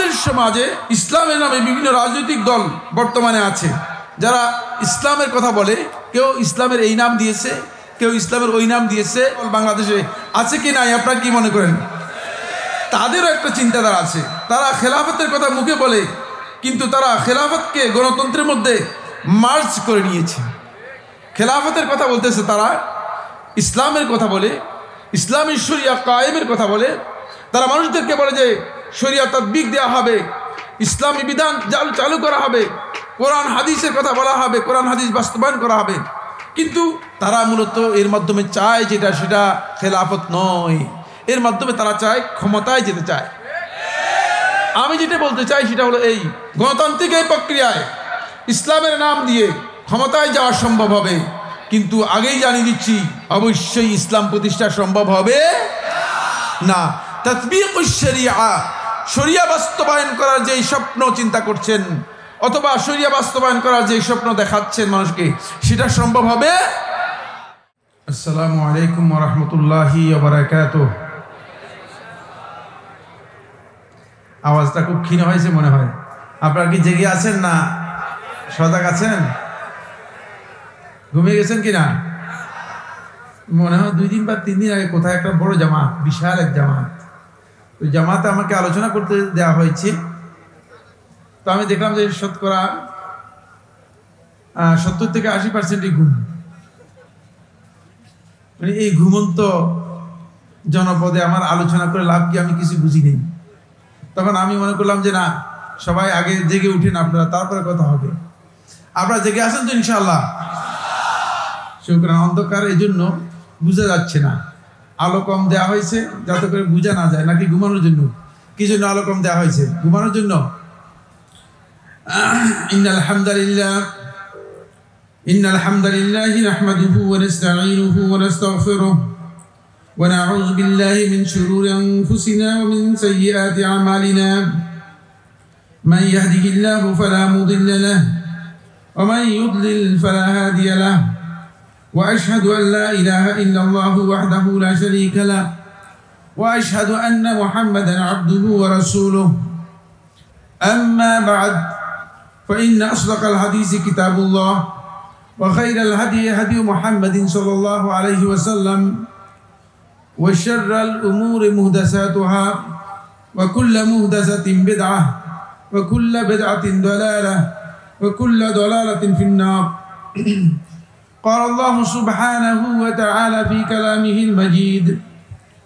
আমাদের সমাজে ইসলামের নামে বিভিন্ন রাজনৈতিক দল বর্তমানে আছে, যারা ইসলামের কথা বলে। কেউ ইসলামের এই নাম দিয়েছে, কেউ ইসলামের ওই নাম দিয়েছে। বাংলাদেশে আছে কি নাই আপনারা কি মনে করেন? তাদেরও একটা চিন্তাধারা আছে। তারা খেলাফতের কথা মুখে বলে, কিন্তু তারা খেলাফতকে গণতন্ত্রের মধ্যে মার্জ করে নিয়েছে। খেলাফতের কথা বলতেছে, তারা ইসলামের কথা বলে, ইসলামী শরিয়া কায়েমের কথা বলে। তারা মানুষদেরকে বলে যে শরিয়া তাতবিক দেওয়া হবে, ইসলামী বিধান চালু করা হবে, কোরআন হাদিসের কথা বলা হবে, কোরআন হাদিস বাস্তবায়ন করা হবে। কিন্তু তারা মূলত এর মাধ্যমে চায় যেটা, সেটা খেলাফত নয়। এর মাধ্যমে তারা চায় ক্ষমতায় যেতে চায়। আমি যেটা বলতে চাই সেটা হলো, এই গণতান্ত্রিক এই প্রক্রিয়ায় ইসলামের নাম দিয়ে ক্ষমতায় যাওয়া সম্ভব হবে, কিন্তু আগেই জানিয়ে দিচ্ছি অবশ্যই ইসলাম প্রতিষ্ঠা সম্ভব হবে না। তাতবিকুশ শরিয়া, শরিয়া বাস্তবায়ন করার যেই স্বপ্ন চিন্তা করছেন অথবা শরিয়া বাস্তবায়ন করার যেই স্বপ্ন দেখাচ্ছেন মানুষকে, সেটা সম্ভব হবে। আসসালামু আলাইকুম ওয়া রাহমাতুল্লাহি ওয়া বারাকাতুহু। আওয়াজটা খুব ক্ষীণ হয়েছে মনে হয়। আপনারা কি জেগে আছেন না সজাগ আছেন? ঘুমিয়ে গেছেন কিনা? মনে হয় 2 দিন বা 3 দিন আগে কোথায় একটা বড় জামাত, বিশাল এক জামাত, ওই জামাতে আমাকে আলোচনা করতে দেওয়া হয়েছে। তো আমি দেখলাম যে শতকরা 70 থেকে 80% ঘুম। মানে এই ঘুমন্ত জনপদে আমার আলোচনা করে লাভ কি, আমি কিছু বুঝি নেই। তখন আমি মনে করলাম যে না, সবাই আগে জেগে উঠেন আপনারা, তারপরে কথা হবে। আপনারা জেগে আছেন তো ইনশাআল্লাহ? শুকরান। অন্ধকার এই জন্য বোঝা যাচ্ছে না, আলো কম দেওয়া হয়েছে যাতে করে বোঝা না যায়, নাকি ঘুমানোর জন্য? কি জন্য আলো কম দেওয়া হয়েছে? ঘুমানোর জন্য। ইন্নাল হামদালিল্লাহি নাহমাদুহু ওয়া নাস্তাঈনুহু ওয়া নাস্তাগফিরুহ ওয়া নাউযু বিল্লাহি মিন শুরুরি আনফুসিনা ওয়া মিন সাইয়্যাতি আমালিনা। মান ইয়াহদিহিল্লাহু ফালা মুদিল্লা লাহু ওয়া মান ইউদ্লিল ফালা হাদিয়া লাহু। وأشهد أن لا إله إلا الله وحده لا شريك له وأشهد أن محمدا عبده ورسوله. أما بعد، فإن أصدق الحديث كتاب الله، وخير الهدي هدي محمد صلى الله عليه وسلم، وشر الأمور محدثاتها، وكل محدثة بدعة، وكل بدعة ضلالة، وكل ضلالة في النار. قال الله سبحانه وتعالى في كلامه المجيد: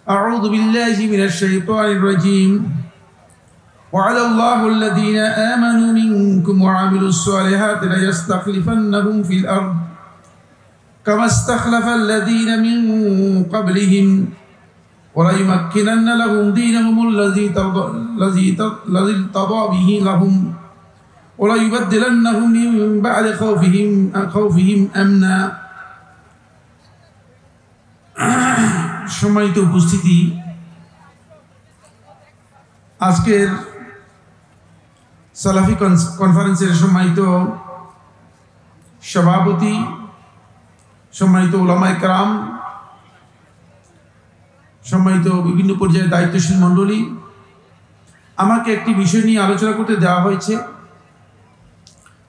أعوذ بالله من الشيطان الرجيم. وعلى الله الذين آمنوا منكم وعملوا الصالحات ليستخلفنهم في الأرض كما استخلف الذين من قبلهم وليمكنن لهم دينهم الذي ارتضى به لهم وَلَيُبَدِّلَنَّهُمْ مِنْ بَعْدِ خَوْفِهِمْ أَمْنًا. সম্মানিত উপস্থিতি, আজকের সালাফি কনফারেন্সের সম্মানিত সভাপতি, সম্মানিত উলামায়ে কেরাম, সম্মানিত বিভিন্ন পর্যায়ের দায়িত্বশীল মণ্ডলী, আমাকে একটি বিষয় নিয়ে আলোচনা করতে দেওয়া হয়েছে।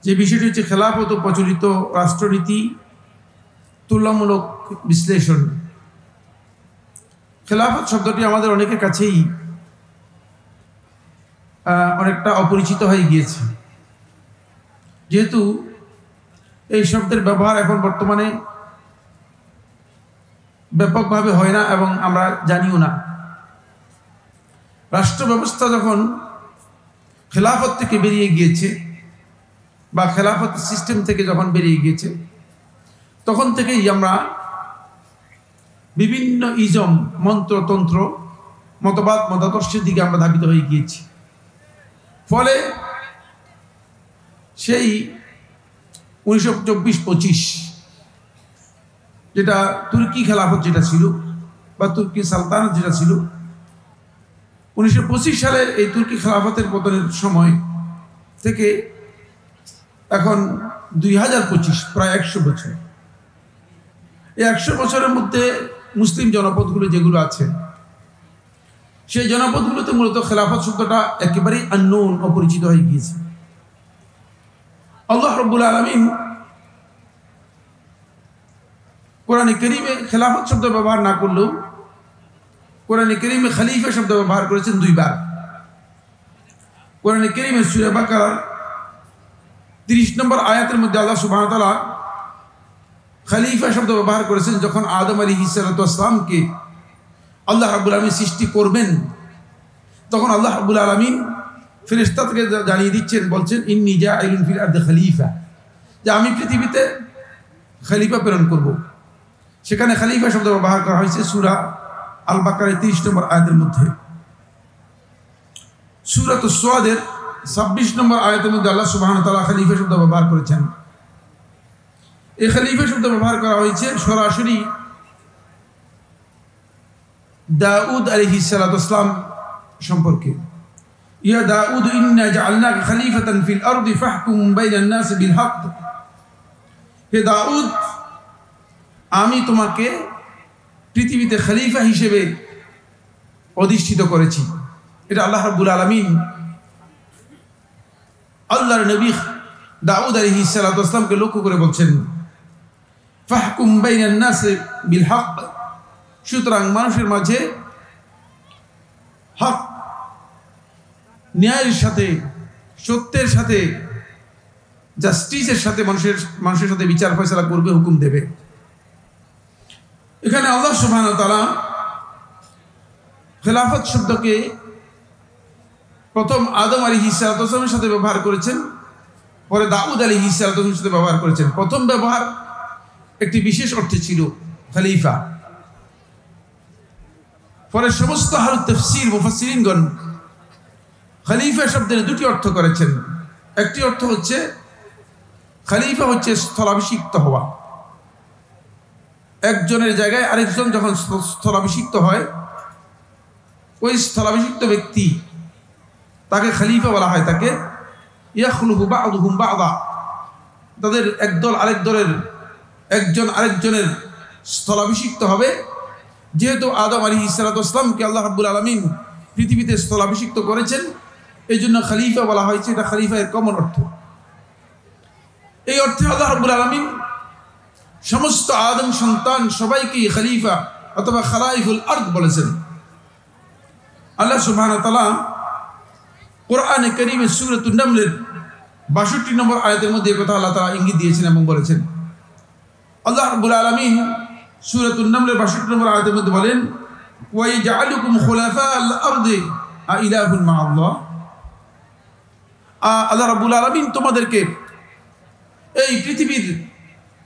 যে বিষয়টি হচ্ছে খেলাফত ও প্রচলিত রাষ্ট্রনীতি তুলনামূলক বিশ্লেষণ। খেলাফত শব্দটি আমাদের অনেকের কাছেই অনেকটা অপরিচিত হয়ে গিয়েছে, যেহেতু এই শব্দের ব্যবহার এখন বর্তমানে ব্যাপকভাবে হয় না এবং আমরা জানিও না। রাষ্ট্র ব্যবস্থা যখন খেলাফত থেকে বেরিয়ে গিয়েছে বা খেলাফত সিস্টেম থেকে যখন বেরিয়ে গিয়েছে, তখন থেকেই আমরা বিভিন্ন ইজম, মন্ত্রতন্ত্র, মতবাদ, মতাদর্শের দিকে আমরা ধাবিত হয়ে গিয়েছি। ফলে সেই 1924-25 যেটা তুর্কি খেলাফত যেটা ছিল বা তুর্কি সালতানাত যেটা ছিল, 1925 সালে এই তুর্কি খেলাফতের পতনের সময় থেকে এখন 2025, প্রায় 100 বছর। এই 100 বছরের মধ্যে মুসলিম জনপদগুলো যেগুলো আছে, সেই জনপদগুলোতে মূলত খেলাফত শব্দটা একেবারেই আননোন, অপরিচিত হয়ে গিয়েছে। আল্লাহ রাব্বুল আলামিন কোরআনে কারীমে খেলাফত শব্দ ব্যবহার না করলেও কোরআনে কারীমে খলিফা শব্দ ব্যবহার করেছেন 2 বার। কোরআনে কারীমে সূরা বাকারার 30 নম্বর আয়াতের মধ্যে আল্লাহ সুবহানাহু ওয়া তাআলা খলিফা শব্দ ব্যবহার করেছেন যখন আদম আলাইহিস সালাতু ওয়াস সালামকে আল্লাহ রাব্বুল আলামিন সৃষ্টি করবেন, তখন আল্লাহ রাব্বুল আলামিন ফেরেশতাকে জানিয়ে দিচ্ছেন, বলছেন ইন্নী জাইলুন ফিল আরদি খলিফা, যে আমি পৃথিবীতে খলিফা প্রেরণ করব। সেখানে খলিফা শব্দ ব্যবহার করা হয়েছে সূরা আল বাকারার 30 নম্বর আয়াতের মধ্যে। সূরাতুস সাদের 26 নম্বর আয়াতের মধ্যে আল্লাহ সুবহানাহু ওয়া তাআলা খলিফা শব্দ ব্যবহার করেছেন। এই খলিফা শব্দ ব্যবহার করা হয়েছে সরাসরি দাউদ আলাইহিস সালাতু ওয়াস সালাম সম্পর্কে। ইয়া দাউদ ইন্না জাআলনাকা খলিফাতান ফিল আরদি ফাহকুম বাইনান নাস বিল হক। হে দাউদ, আমি তোমাকে পৃথিবীতে খলিফা হিসেবে অধিষ্ঠিত করেছি। এটা আল্লাহ রাব্বুল আলামিন আল্লাহর নবী দাউদ আলাইহিস সালাতু ওয়াস সালামকে লক্ষ্য করে বলছেন, ফাহকুম বাইনান নাস বিল হক। সুতরাং মানুষের মাঝে হক, ন্যায়ের সাথে, সত্যের সাথে, জাস্টিসের সাথে মানুষের সাথে বিচার ফয়সালা করবে, হুকুম দেবে। এখানে আল্লাহ সুবহানাহু ওয়া তাআলা খেলাফত শব্দকে প্রথম আদম আলাইহিস সালাতু ওয়াস সালামের সাথে ব্যবহার করেছেন, পরে দাউদ আলাইহিস সালাতু ওয়াস সালামের সাথে ব্যবহার করেছেন। প্রথম ব্যবহার একটি বিশেষ অর্থে ছিল খলিফা। পরে সমস্ত আহলে তাফসীর মুফাসসিরিনগণ খলিফা শব্দের 2টি অর্থ করেছেন। একটি অর্থ হচ্ছে খলিফা হচ্ছে স্থলাভিষিক্ত হওয়া। একজনের জায়গায় আরেকজন যখন স্থলাভিষিক্ত হয়, ওই স্থলাভিষিক্ত ব্যক্তি তাকে খলিফা বলা হয়। তাকে ইয়াখলুফু বা'দুহুম বা'দা, তাদের একদল আরেক দলের একজন আরেকজনের স্থলাভিষিক্ত হবে। যেহেতু আদম আলাইহিস সালাতু ওয়াস সালামকে আল্লাহ রাব্বুল আলামিন পৃথিবীতে স্থলাভিষিক্ত করেছেন, এই জন্য খলিফা বলা হয়েছে। এটা খলিফা এর কমন অর্থ। এই অর্থে আল্লাহ রাব্বুল আলামিন সমস্ত আদম সন্তান সবাইকে খলিফা অথবা খালাইফুল আরদ বলেছেন। আল্লাহ সুবহানাহু ওয়া তাআলা কোরআনে কারীমে সূরাতুন নামলের 62 নম্বর আয়াতের মধ্যে এই কথা আল্লাহ তাআলা ইঙ্গিত দিয়েছেন এবং বলেছেন। আল্লাহ রাব্বুল আলামিন সূরাতুন নামলের 62 নম্বর আয়াতের মধ্যে বলেন, ওয়া ইয়াজআলুকুম খুলাফাআল আরদি আইলাহুন মা'আল্লাহ। আল্লাহ রাব্বুল আলামিন তোমাদেরকে এই পৃথিবীর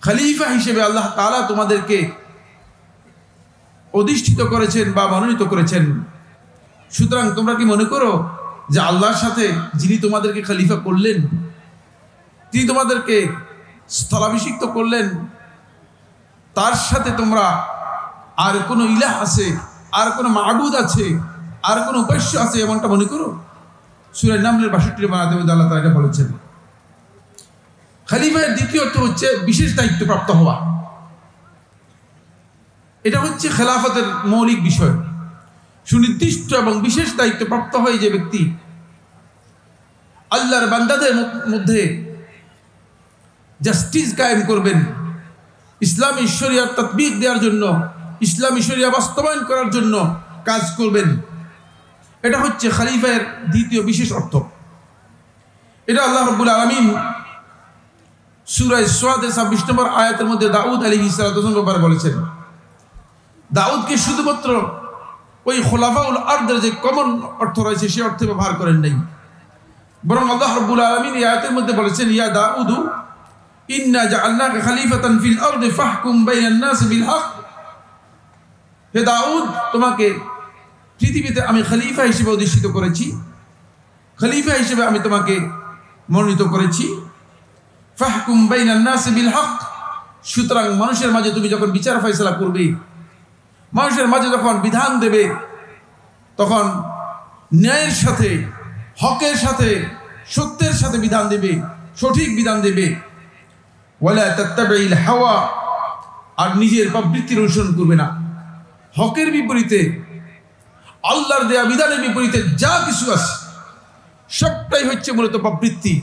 খলিফা হিসেবে আল্লাহ তাআলা তোমাদেরকে অধিষ্ঠিত করেছেন বা মনোনীত করেছেন। সুতরাং তোমরা কি মনে করো যে আল্লাহর সাথে যিনি তোমাদেরকে খলিফা করলেন, তিনি তোমাদেরকে স্থলাভিষিক্ত করলেন, তার সাথে তোমরা আর কোনো ইলাহ আছে, আর কোনো মাবুদ আছে, আর কোনো উপাস্য আছে, এমনটা মনে করো? সূরা নামলের 62 নম্বর আয়াতে আল্লাহ তাআলা এটা বলেছেন। খলিফার দ্বিতীয় অর্থ হচ্ছে বিশেষ দায়িত্বপ্রাপ্ত হওয়া। এটা হচ্ছে খেলাফতের মৌলিক বিষয়। সুনির্দিষ্ট এবং বিশেষ দায়িত্বপ্রাপ্ত হয়ে যে ব্যক্তি আল্লাহর বান্দাদের মধ্যে জাস্টিস কায়েম করবেন, ইসলামী শরিয়াত তাতবিক দেওয়ার জন্য, ইসলামী শরিয়া বাস্তবায়ন করার জন্য কাজ করবেন, এটা হচ্ছে খলিফার দ্বিতীয় বিশেষ অর্থ। এটা আল্লাহ রাব্বুল আলামিন সূরা সাদের 26 নম্বর আয়াতের মধ্যে দাউদ আলাইহিস সালাতু ওয়াস সালামের ব্যাপারে বলেছেন। দাউদকে শুধুমাত্র ওই খোলাফাউল আরদের যে কমন অর্থ রয়েছে সে অর্থে ব্যবহার করেন নাই, বরং আল্লাহ রাব্বুল আলামিন এই আয়াতের মধ্যে বলেছেন, ইয়া দাউদ ইন্না জাআলনাকা খলিফাতান ফিল আরদি ফাহকুম বাইনান নাস বিল হক। হে দাউদ, তোমাকে পৃথিবীতে আমি খলিফা হিসেবে অধিষ্ঠিত করেছি, খলিফা হিসেবে আমি তোমাকে মনোনীত করেছি। ফাহকুম বাইনান নাস বিল হক। সুতরাং মানুষের মাঝে তুমি যখন বিচার ফয়সালা করবে, মানুষের মাঝে যখন বিধান দেবে, তখন ন্যায়ের সাথে, হকের সাথে, সত্যের সাথে বিধান দেবে, সঠিক বিধান দেবে। ওয়ালা তাত্তাবিল হাওয়া, আর নিজের প্রবৃত্তির অনুসরণ করবে না। হকের বিপরীতে আল্লাহর দেয়া বিধানের বিপরীতে যা কিছু আছে সবটাই হচ্ছে মূলত প্রবৃত্তি।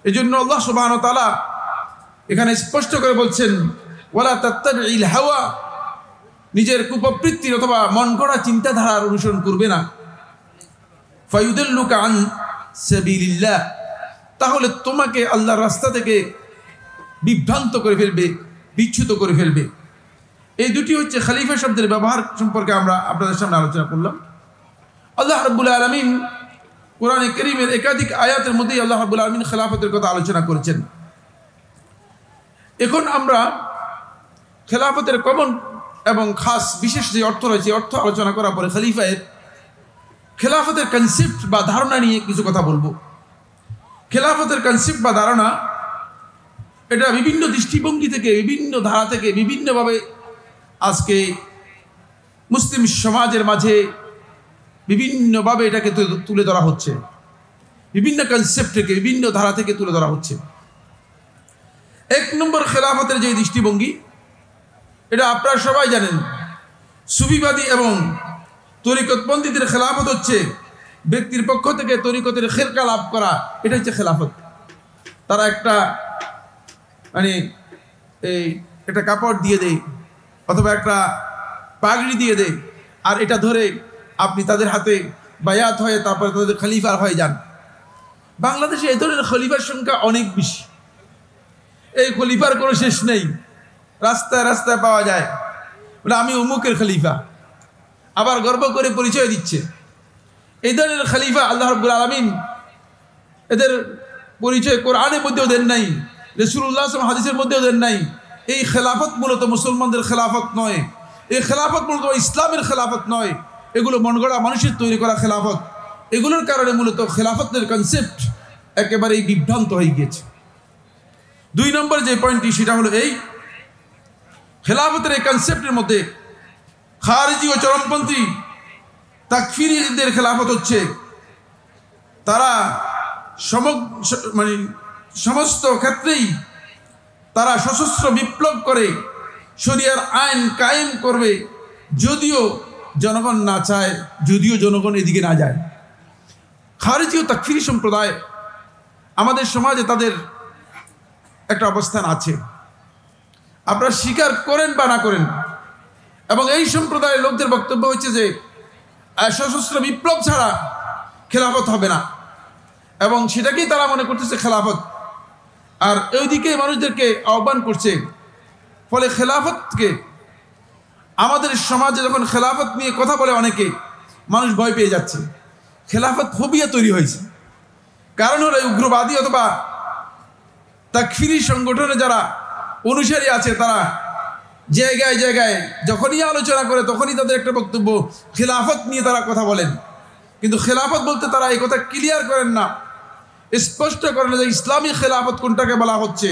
এজন্য আল্লাহ সুবহানাহু ওয়া তাআলা এখানে স্পষ্ট করে বলছেন, ওয়ালা তাত্তাবিল হাওয়া, নিজের কুপ্রবৃত্তির অথবা মন গড়া চিন্তাধারার অনুসরণ করবে না। ফায়ুদিল্লুকা আন সাবিলিল্লাহ, তাহলে তোমাকে আল্লাহর রাস্তা থেকে বিভ্রান্ত করে ফেলবে, বিচ্যুত করে ফেলবে। এই দুটি হচ্ছে খলিফা শব্দের ব্যবহার সম্পর্কে আমরা আপনাদের সামনে আলোচনা করলাম। আল্লাহ রাব্বুল আলামিন কোরআনে কারীমের একাধিক আয়াতের মধ্যেই আল্লাহ রাব্বুল আলামিন খেলাফতের কথা আলোচনা করেছেন। এখন আমরা খেলাফতের কমন এবং খাস বিশেষ যে অর্থ রয়েছে অর্থ আলোচনা করার পরে খেলাফতের কনসেপ্ট বা ধারণা নিয়ে কিছু কথা বলবো। খেলাফতের কনসেপ্ট বা ধারণা এটা বিভিন্ন দৃষ্টিভঙ্গি থেকে, বিভিন্ন ধারা থেকে, বিভিন্নভাবে আজকে মুসলিম সমাজের মাঝে বিভিন্নভাবে এটাকে তুলে ধরা হচ্ছে, বিভিন্ন কনসেপ্ট থেকে, বিভিন্ন ধারা থেকে তুলে ধরা হচ্ছে। এক নম্বর খেলাফতের যে দৃষ্টিভঙ্গি, এটা আপনারা সবাই জানেন, সুফিবাদী এবং তরিকতপন্থীদের খেলাফত হচ্ছে ব্যক্তির পক্ষ থেকে তরিকতের খেরকা লাভ করা, এটা হচ্ছে খেলাফত। তারা একটা একটা কাপড় দিয়ে দেয় অথবা একটা পাগড়ি দিয়ে দেয়, আর এটা ধরে আপনি তাদের হাতে বায়াত হয়ে তারপরে তাদের খলিফার হয়ে যান। বাংলাদেশে এই ধরনের খলিফার সংখ্যা অনেক বেশি। এই খলিফার কোনো শেষ নেই, রাস্তায় রাস্তায় পাওয়া যায়, বলে আমি অমুকের খলিফা, আবার গর্ব করে পরিচয় দিচ্ছে। এই ধরনের খলিফা আল্লাহ রাব্বুল আলামিন এদের পরিচয় কোরআনের মধ্যেও দেন নাই, রাসূলুল্লাহ সাল্লাল্লাহু আলাইহি ওয়াসাল্লাম হাদিসের মধ্যেও দেন নাই। এই খেলাফত মূলত মুসলমানদের খেলাফত নয়, এই খেলাফত মূলত ইসলামের খেলাফত নয়, এগুলো মন গড়া মানুষের তৈরি করা খেলাফত। এগুলোর কারণে মূলত খেলাফতের কনসেপ্ট একেবারেই বিভ্রান্ত হয়ে গিয়েছে। দুই নম্বর যে পয়েন্টটি সেটা হলো এই, খেলাফতের এই কনসেপ্টের মধ্যে খারিজি ও চরমপন্থী তাকফিরীদের খেলাফত হচ্ছে তারা সমস্ত ক্ষেত্রেই তারা সশস্ত্র বিপ্লব করে শরিয়ার আইন কায়েম করবে, যদিও জনগণ না চায়, যদিও জনগণ এদিকে না যায়। খারিজি ও তাকফিরি সম্প্রদায় আমাদের সমাজে তাদের একটা অবস্থান আছে, আপনারা স্বীকার করেন বা না করেন। এবং এই সম্প্রদায়ের লোকদের বক্তব্য হচ্ছে যে সশস্ত্র বিপ্লব ছাড়া খেলাফত হবে না, এবং সেটাকেই তারা মনে করতেছে খেলাফত, আর ওইদিকে মানুষদেরকে আহ্বান করছে। ফলে খেলাফতকে আমাদের সমাজে যখন খেলাফত নিয়ে কথা বলে অনেকে, মানুষ ভয় পেয়ে যাচ্ছে, খেলাফত ফোবিয়া তৈরি হয়েছে। কারণ হলো উগ্রবাদী অথবা তাকফিরি সংগঠনে যারা অনুসারী আছে, তারা জায়গায় জায়গায় যখনই আলোচনা করে তখনই তাদের একটা বক্তব্য খেলাফত নিয়ে তারা কথা বলেন, কিন্তু খেলাফত বলতে তারা এই কথা ক্লিয়ার করেন না, স্পষ্ট করেন যে ইসলামী খেলাফত কোনটাকে বলা হচ্ছে,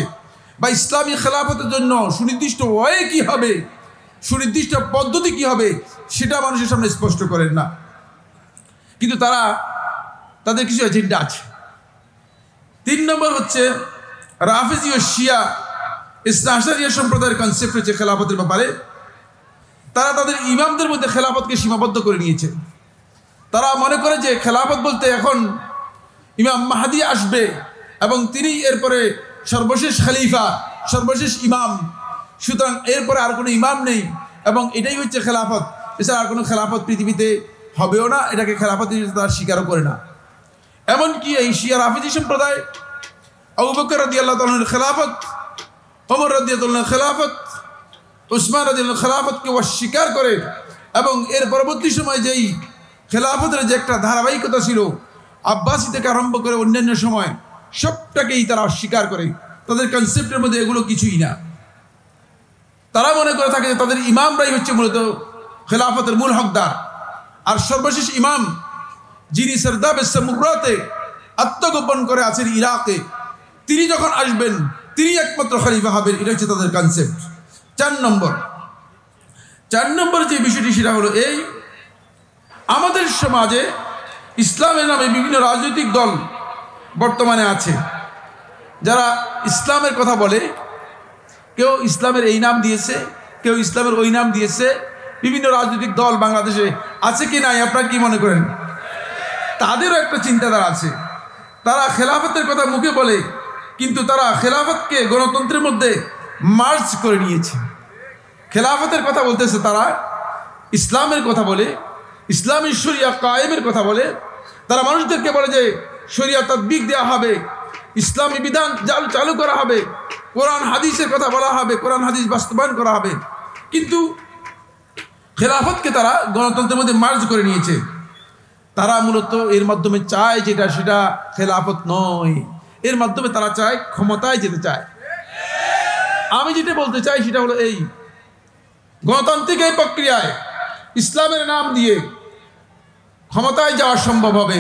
বা ইসলামী খেলাফতের জন্য সুনির্দিষ্ট ওয়ে কী হবে, সুনির্দিষ্ট পদ্ধতি কী হবে, সেটা মানুষের সামনে স্পষ্ট করেন না। কিন্তু তাদের কিছু এজেন্ডা আছে। তিন নম্বর হচ্ছে রাফেজি ও শিয়া ইসনাশারিয়া সম্প্রদায়ের কনসেপ্ট হচ্ছে খেলাফতের ব্যাপারে। তারা তাদের ইমামদের মধ্যে খেলাফতকে সীমাবদ্ধ করে নিয়েছে। তারা মনে করে যে খেলাফত বলতে এখন ইমাম মাহদি আসবে এবং তিনি এরপরে সর্বশেষ খলিফা, সর্বশেষ ইমাম, সুতরাং এরপরে আর কোনো ইমাম নেই এবং এটাই হচ্ছে খেলাফত, এছাড়া আর কোনো খেলাফত পৃথিবীতে হবেও না, এটাকে খেলাফত তারা স্বীকারও করে না। এমনকি এই শিয়া রাফেজি সম্প্রদায় আবু বকর রাদিয়াল্লাহু তাআলার খেলাফত, ওমর রাদিয়াল্লাহু তাআলার খেলাফত, উসমান রাদিয়াল্লাহু খেলাফতকে অস্বীকার করে, এবং এর পরবর্তী সময় যেই খেলাফতের যে একটা ধারাবাহিকতা ছিল আব্বাসী থেকে আরম্ভ করে অন্যান্য সময়, সবটাকেই তারা অস্বীকার করে। তাদের কনসেপ্টের মধ্যে এগুলো কিছুই না। তারা মনে করে থাকে যে তাদের ইমামরাই হচ্ছে মূলত খেলাফতের মূল হকদার, আর সর্বশেষ ইমাম যিনি সরদাব মুগরাতে আত্মগোপন করে আছেন ইরাকে, তিনি যখন আসবেন তিনি একমাত্র খলিফা হবেন, এটা হচ্ছে তাদের কনসেপ্ট। চার নম্বর যে বিষয়টি সেটা হলো এই, আমাদের সমাজে ইসলামের নামে বিভিন্ন রাজনৈতিক দল বর্তমানে আছে, যারা ইসলামের কথা বলে, কেউ ইসলামের এই নাম দিয়েছে, কেউ ইসলামের ওই নাম দিয়েছে, বিভিন্ন রাজনৈতিক দল বাংলাদেশে আছে কি নাই আপনারা কি মনে করেন? তাদেরও একটা চিন্তাধারা আছে। তারা খেলাফতের কথা মুখে বলে, কিন্তু তারা খেলাফতকে গণতন্ত্রের মধ্যে মার্জ করে নিয়েছে। খেলাফতের কথা বলতেছে, তারা ইসলামের কথা বলে, ইসলামী শরিয়া কায়েমের কথা বলে। তারা মানুষদেরকে বলে যে শরিয়া তাতবিক দেওয়া হবে, ইসলামী বিধান চালু করা হবে, কোরআন হাদিসের কথা বলা হবে, কোরআন হাদিস বাস্তবায়ন করা হবে। কিন্তু খেলাফতকে তারা গণতন্ত্রের মধ্যে মার্জ করে নিয়েছে। তারা মূলত এর মাধ্যমে চায় যেটা, সেটা খেলাফত নয়। এর মাধ্যমে তারা চায় ক্ষমতায় যেতে চায়। আমি যেটা বলতে চাই সেটা হলো এই, গণতান্ত্রিক এই প্রক্রিয়ায় ইসলামের নাম দিয়ে ক্ষমতায় যাওয়া সম্ভব হবে,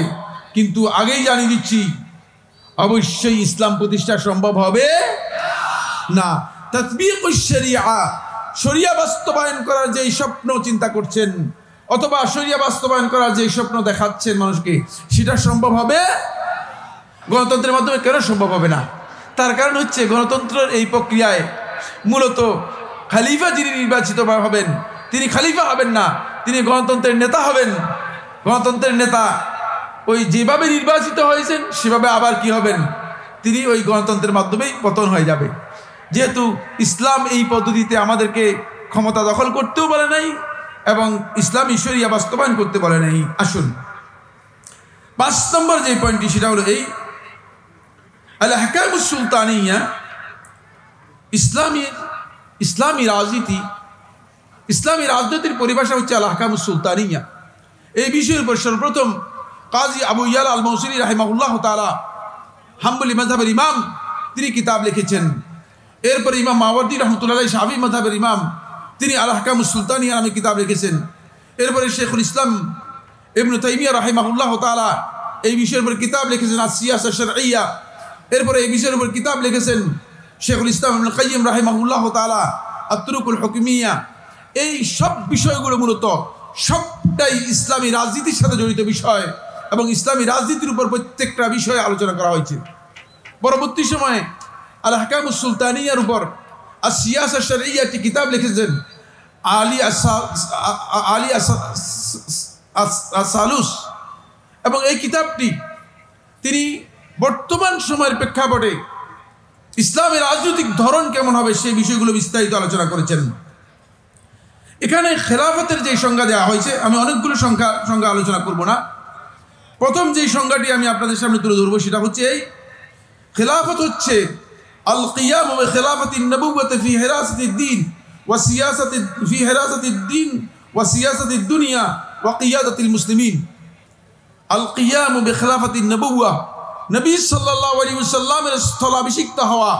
কিন্তু আগেই জানিয়ে দিচ্ছি অবশ্যই ইসলাম প্রতিষ্ঠা সম্ভব হবে না। তাতবিকুশ শরিয়া, শরিয়া বাস্তবায়ন করার যে স্বপ্ন চিন্তা করছেন অথবা শরিয়া বাস্তবায়ন করার যে স্বপ্ন দেখাচ্ছেন মানুষকে, সেটা সম্ভব হবে গণতন্ত্রের মাধ্যমে। কেন সম্ভব হবে না? তার কারণ হচ্ছে গণতন্ত্রের এই প্রক্রিয়ায় মূলত খলিফা যিনি নির্বাচিত হবেন, তিনি খলিফা হবেন না, তিনি গণতন্ত্রের নেতা হবেন। গণতন্ত্রের নেতা ওই যেভাবে নির্বাচিত হয়েছেন সেভাবে আবার কি হবেন, তিনি ওই গণতন্ত্রের মাধ্যমেই পতন হয়ে যাবে। যেহেতু ইসলাম এই পদ্ধতিতে আমাদেরকে ক্ষমতা দখল করতেও বলে নাই এবং ইসলামী শরিয়া বাস্তবায়ন করতে বলে নাই। আসুন 5 নম্বর যে পয়েন্টটি সেটা হলো এই, আল আহকামুস সুলতানিয়া, ইসলামী রাজনীতি, ইসলামী রাজনীতির পরিভাষা হচ্ছে আল আহকামুস সুলতানিয়া। এই বিষয়ের উপর সর্বপ্রথম কাজী আবু ইয়ালা আল মৌসিলি রাহিমাহুল্লাহ তাআলা, হাম্বলি মাযহাবের ইমাম, তিনি কিতাব লিখেছেন। এরপরে ইমাম মাওয়ার্দী রহমতুল্লাহ শাফি মাযহাবের ইমাম, তিনি আল আহকামুস সুলতানিয়া নামে কিতাব লিখেছেন। এরপরে শেখুল ইসলাম ইবনে তাইমিয়া রাহিমাহুল্লাহ তাআলা এই বিষয়ের উপর কিতাব লিখেছেন আস-সিয়াসা শারঈয়া। এরপরে এই বিষয়ের উপর কিতাব লিখেছেন শেখুল ইসলাম ইবনুল কাইয়্যিম রাহিমাহুল্লাহ তাআলা আত-তুরুকুল হুকমিয়া। এই সব বিষয়গুলো মূলত সবটাই ইসলামী রাজনীতির সাথে জড়িত বিষয় এবং ইসলামী রাজনীতির উপর প্রত্যেকটা বিষয়ে আলোচনা করা হয়েছে। পরবর্তী সময়ে আল আহকামুস সুলতানিয়ার উপর আস-সিয়াসা শারঈয়া একটি কিতাব লিখেছেন আলী আস-সালুস, এবং এই কিতাবটি তিনি বর্তমান সময়ের প্রেক্ষাপটে ইসলামের রাজনৈতিক ধরন কেমন হবে সেই বিষয়গুলো বিস্তারিত আলোচনা করেছেন। এখানে খেলাফতের যে সংজ্ঞা দেওয়া হয়েছে, আমি অনেকগুলো সংজ্ঞা আলোচনা করব না। প্রথম যেই সংজ্ঞাটি আমি আপনাদের সামনে তুলে ধরবো সেটা হচ্ছে এই, খেলাফত হচ্ছে আল কিয়াম ওয়া খেলাফতিন নবুওয়াত ফি হিরাসাতিদ দ্বীন ওয়া সিয়াসাতিদ ফি হিরাসাতিদ দ্বীন ওয়া সিয়াসাতিদ দুনিয়া ওয়া কিয়াদাতিল মুসলিমিন। আল কিয়াম ওয়া খেলাফতিন নবুওয়া, নবী সাল্লাল্লাহু আলাইহি ওয়াসাল্লামের স্থলাভিষিক্ত হওয়া।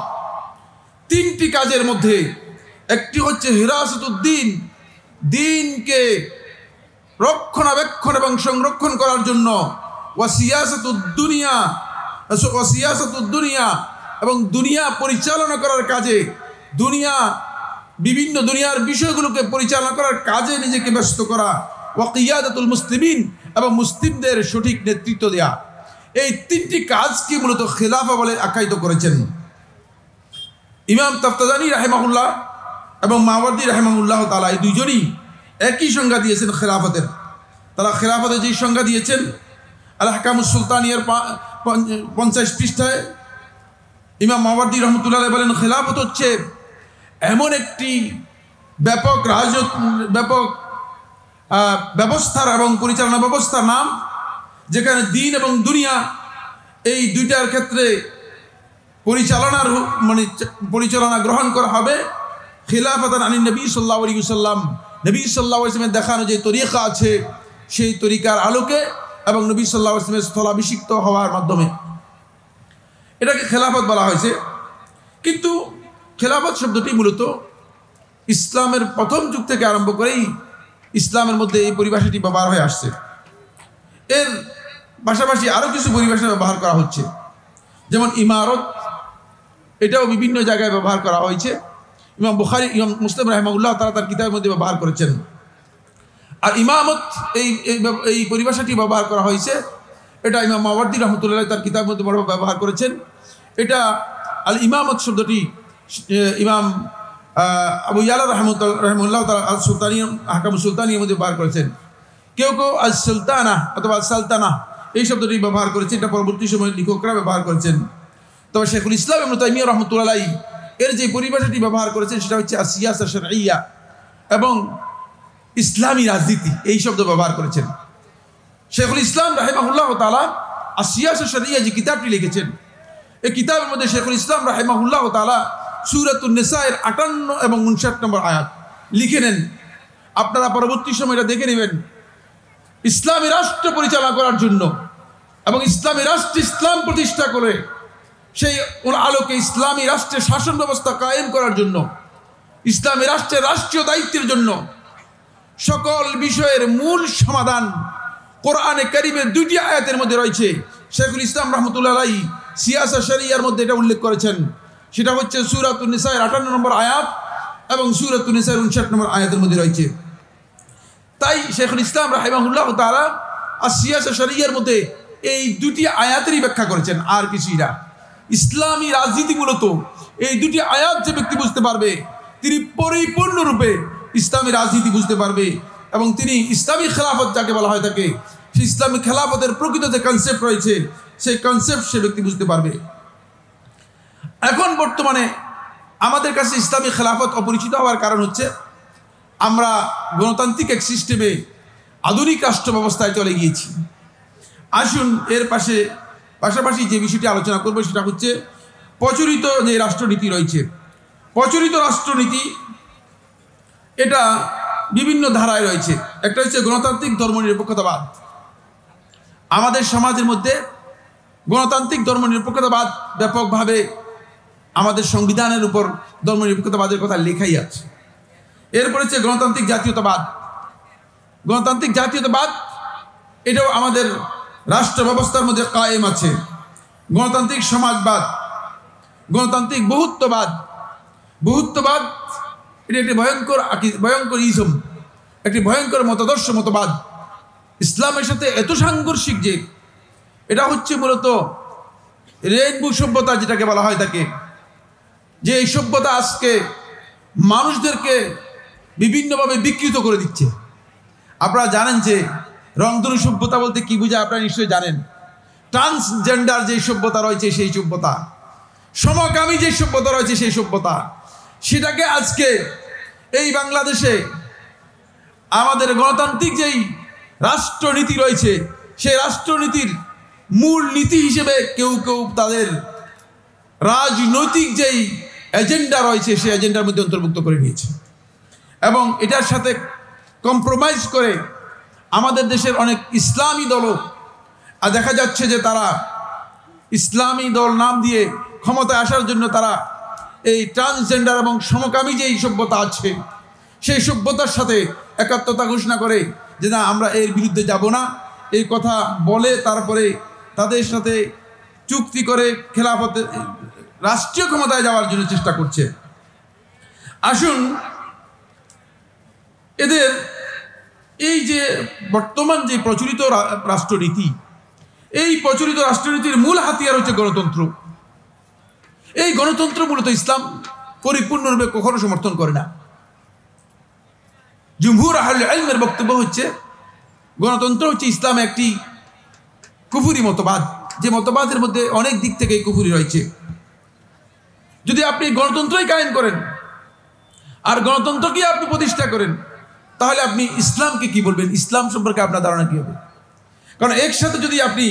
3টি কাজের মধ্যে একটি হচ্ছে হিরাসাতুদ্দিন, দ্বীনকে রক্ষণাবেক্ষণ এবং সংরক্ষণ করার জন্য, ওয়া সিয়াসাতুদ দুনিয়া, এবং দুনিয়া পরিচালনা করার কাজে, বিভিন্ন দুনিয়ার বিষয়গুলোকে পরিচালনা করার কাজে নিজেকে ব্যস্ত করা, ওয়া কিয়াদাতুল মুসলিমিন, এবং মুসলিমদের সঠিক নেতৃত্ব দেয়া। এই 3টি কাজকে মূলত খেলাফা বলে আখ্যায়িত করেছেন। ইমাম তাফতাজানি রাহিমাহুল্লাহ এবং মাওয়ার্দী রাহিমাহুল্লাহ তাআলা এই দুইজনই একই সংজ্ঞা দিয়েছেন খেলাফতের। তারা খেলাফতের যেই সংজ্ঞা দিয়েছেন আল আহকামুস সুলতানিয়ার 50 পৃষ্ঠায় ইমাম মাওয়ার্দী রহমতুল্লাহ বলেন, খেলাফত হচ্ছে এমন একটি ব্যাপক ব্যবস্থার এবং পরিচালনা ব্যবস্থার নাম, যেখানে দ্বীন এবং দুনিয়া এই দুইটার ক্ষেত্রে পরিচালনা গ্রহণ করা হবে। খিলাফাতান আনিন নবী সাল্লাল্লাহু আলাইহি ওয়াসাল্লাম, নবী সাল্লাল্লাহু আলাইহি ওয়াসাল্লামের দেখানো যে তরিকা আছে সেই তরিকার আলোকে এবং নবী সাল্লাল্লাহু আলাইহি ওয়াসাল্লামের স্থলাভিষিক্ত হওয়ার মাধ্যমে এটাকে খেলাফত বলা হয়েছে। কিন্তু খেলাফত শব্দটি মূলত ইসলামের প্রথম যুগ থেকে আরম্ভ করেই ইসলামের মধ্যে এই পরিভাষাটি ব্যবহার হয়ে আসছে। এর পাশাপাশি আরও কিছু পরিভাষা ব্যবহার করা হচ্ছে, যেমন ইমারত, এটাও বিভিন্ন জায়গায় ব্যবহার করা হয়েছে। ইমাম বুখারী, ইমাম মুসলিম রাহিমাহুল্লাহ তাআলা তার কিতাবের মধ্যে ব্যবহার করেছেন। আর ইমামত এই পরিভাষাটি ব্যবহার করা হয়েছে, এটা ইমাম মাওয়ার্দী রহমতুল্লাহ তার কিতাবের মধ্যে ব্যবহার করেছেন। এটা আল ইমামত শব্দটি ইমাম আবু ইয়ালা রহমুল্লাহ তাআলা সুলতানি হাকামুস সুলতানির মধ্যে ব্যবহার করেছেন। কেউ কেউ আস সুলতানা অথবা সালতানা এই শব্দটি ব্যবহার করেছে, এটা পরবর্তী সময়ে লেখকরা ব্যবহার করেছেন। তবে শেখুল ইসলাম ইবনে তাইমিয়া রাহমাতুল্লাহ আলাইহি এর যে পরিভাষাটি ব্যবহার করেছেন সেটা হচ্ছে আসিয়াসা শারঈয়া এবং ইসলামী রাজনীতি, এই শব্দ ব্যবহার করেছেন। শেখুল ইসলাম রাহিমাহুল্লাহ তাআলা আসিয়াসা শারঈয়া যে কিতাবটি লিখেছেন, এই কিতাবের মধ্যে শেখুল ইসলাম রাহিমাহুল্লাহ তাআলা সূরাতুন নিসা-এর 58 এবং 59 নম্বর আয়াত লিখে নেন। আপনারা পরবর্তী সময় এটা দেখে নেবেন। ইসলামী রাষ্ট্র পরিচালনা করার জন্য এবং ইসলামী রাষ্ট্রে ইসলাম প্রতিষ্ঠা করে সেই আলোকে ইসলামী রাষ্ট্রের শাসন ব্যবস্থা কায়েম করার জন্য, ইসলামী রাষ্ট্রের রাষ্ট্রীয় দায়িত্বের জন্য সকল বিষয়ের মূল সমাধান কোরআনে কারীমের 2টি আয়াতের মধ্যে রয়েছে। শেখুল ইসলাম রাহমাতুল্লাহ আলাইহি সিয়াসা শরিয়ার মধ্যে এটা উল্লেখ করেছেন। সেটা হচ্ছে সূরাতুন নিসা-এর 58 নম্বর আয়াত এবং সূরাতুন নিসা-এর 59 নম্বর আয়াতের মধ্যে রয়েছে। তাই শেখুল ইসলাম রাহিমাহুল্লাহ তাআলা সিয়াসা শরিয়ার মধ্যে এই 2টি আয়াতেরই ব্যাখ্যা করেছেন, আর কিছুই না। ইসলামী রাজনীতি মূলত এই 2টি আয়াত যে ব্যক্তি বুঝতে পারবে তিনি পরিপূর্ণরূপে ইসলামী রাজনীতি বুঝতে পারবে এবং তিনি ইসলামী খেলাফত যাকে বলা হয় থাকে, সেই ইসলামী খেলাফতের প্রকৃত যে কনসেপ্ট রয়েছে সেই কনসেপ্ট সে ব্যক্তি বুঝতে পারবে। এখন বর্তমানে আমাদের কাছে ইসলামী খেলাফত অপরিচিত হওয়ার কারণ হচ্ছে আমরা গণতান্ত্রিক এক সিস্টেমে আধুনিক রাষ্ট্র ব্যবস্থায় চলে গিয়েছি। আসুন এর পাশাপাশি যে বিষয়টি আলোচনা করবো সেটা হচ্ছে প্রচলিত যে রাষ্ট্রনীতি রয়েছে। প্রচলিত রাষ্ট্রনীতি এটা বিভিন্ন ধারায় রয়েছে। একটা হচ্ছে গণতান্ত্রিক ধর্মনিরপেক্ষতাবাদ। আমাদের সমাজের মধ্যে গণতান্ত্রিক ধর্মনিরপেক্ষতাবাদ ব্যাপকভাবে আমাদের সংবিধানের উপর ধর্মনিরপেক্ষতাবাদের কথা লেখাই আছে। এরপর হচ্ছে গণতান্ত্রিক জাতীয়তাবাদ। গণতান্ত্রিক জাতীয়তাবাদ এটাও আমাদের রাষ্ট্র ব্যবস্থার মধ্যে কায়েম আছে। গণতান্ত্রিক সমাজবাদ, গণতান্ত্রিক বহুত্ববাদ। বহুত্ববাদ এটা একটি ভয়ঙ্কর ইজম, একটি ভয়ঙ্কর মতবাদ ইসলামের সাথে এত সাংঘর্ষিক যে এটা হচ্ছে মূলত রেইনবো সভ্যতা যেটাকে বলা হয় থাকে, যে এই সভ্যতা আজকে মানুষদেরকে বিভিন্নভাবে বিকৃত করে দিচ্ছে। আপনারা জানেন যে রংধনু সভ্যতা বলতে কি বোঝায় আপনারা নিশ্চয়ই জানেন। ট্রান্সজেন্ডার যে সভ্যতা রয়েছে সেই সভ্যতা, সমকামী যে সভ্যতা রয়েছে সেই সভ্যতা, সেটাকে আজকে এই বাংলাদেশে আমাদের গণতান্ত্রিক যেই রাষ্ট্রনীতি রয়েছে সেই রাষ্ট্রনীতির মূল নীতি হিসেবে কেউ কেউ তাদের রাজনৈতিক যেই এজেন্ডা রয়েছে সেই এজেন্ডার মধ্যে অন্তর্ভুক্ত করে নিয়েছে এবং এটার সাথে কম্প্রোমাইজ করে আমাদের দেশের অনেক ইসলামী দলও দেখা যাচ্ছে যে তারা ইসলামী দল নাম দিয়ে ক্ষমতায় আসার জন্য তারা এই ট্রান্সজেন্ডার এবং সমকামী যেই সভ্যতা আছে সেই সভ্যতার সাথে একাত্মতা ঘোষণা করে যে না আমরা এর বিরুদ্ধে যাব না, এই কথা বলে তারপরে তাদের সাথে চুক্তি করে খেলাফতে রাষ্ট্রীয় ক্ষমতায় যাওয়ার জন্য চেষ্টা করছে। আসুন এদের এই যে বর্তমান যে প্রচলিত রাষ্ট্রনীতি, এই প্রচলিত রাষ্ট্রনীতির মূল হাতিয়ার হচ্ছে গণতন্ত্র। এই গণতন্ত্র মূলত ইসলাম পরিপূর্ণরূপে কখনো সমর্থন করে না। জুমহুর আহলে ইলমের বক্তব্য হচ্ছে গণতন্ত্র হচ্ছে ইসলামে একটি কুফরি মতবাদ, যে মতবাদের মধ্যে অনেক দিক থেকে কুফরি রয়েছে। যদি আপনি গণতন্ত্রই কায়েম করেন আর গণতন্ত্রকে আপনি প্রতিষ্ঠা করেন তাহলে আপনি ইসলামকে কি বলবেন, ইসলাম সম্পর্কে আপনার ধারণা কি হবে? কারণ একসাথে যদি আপনি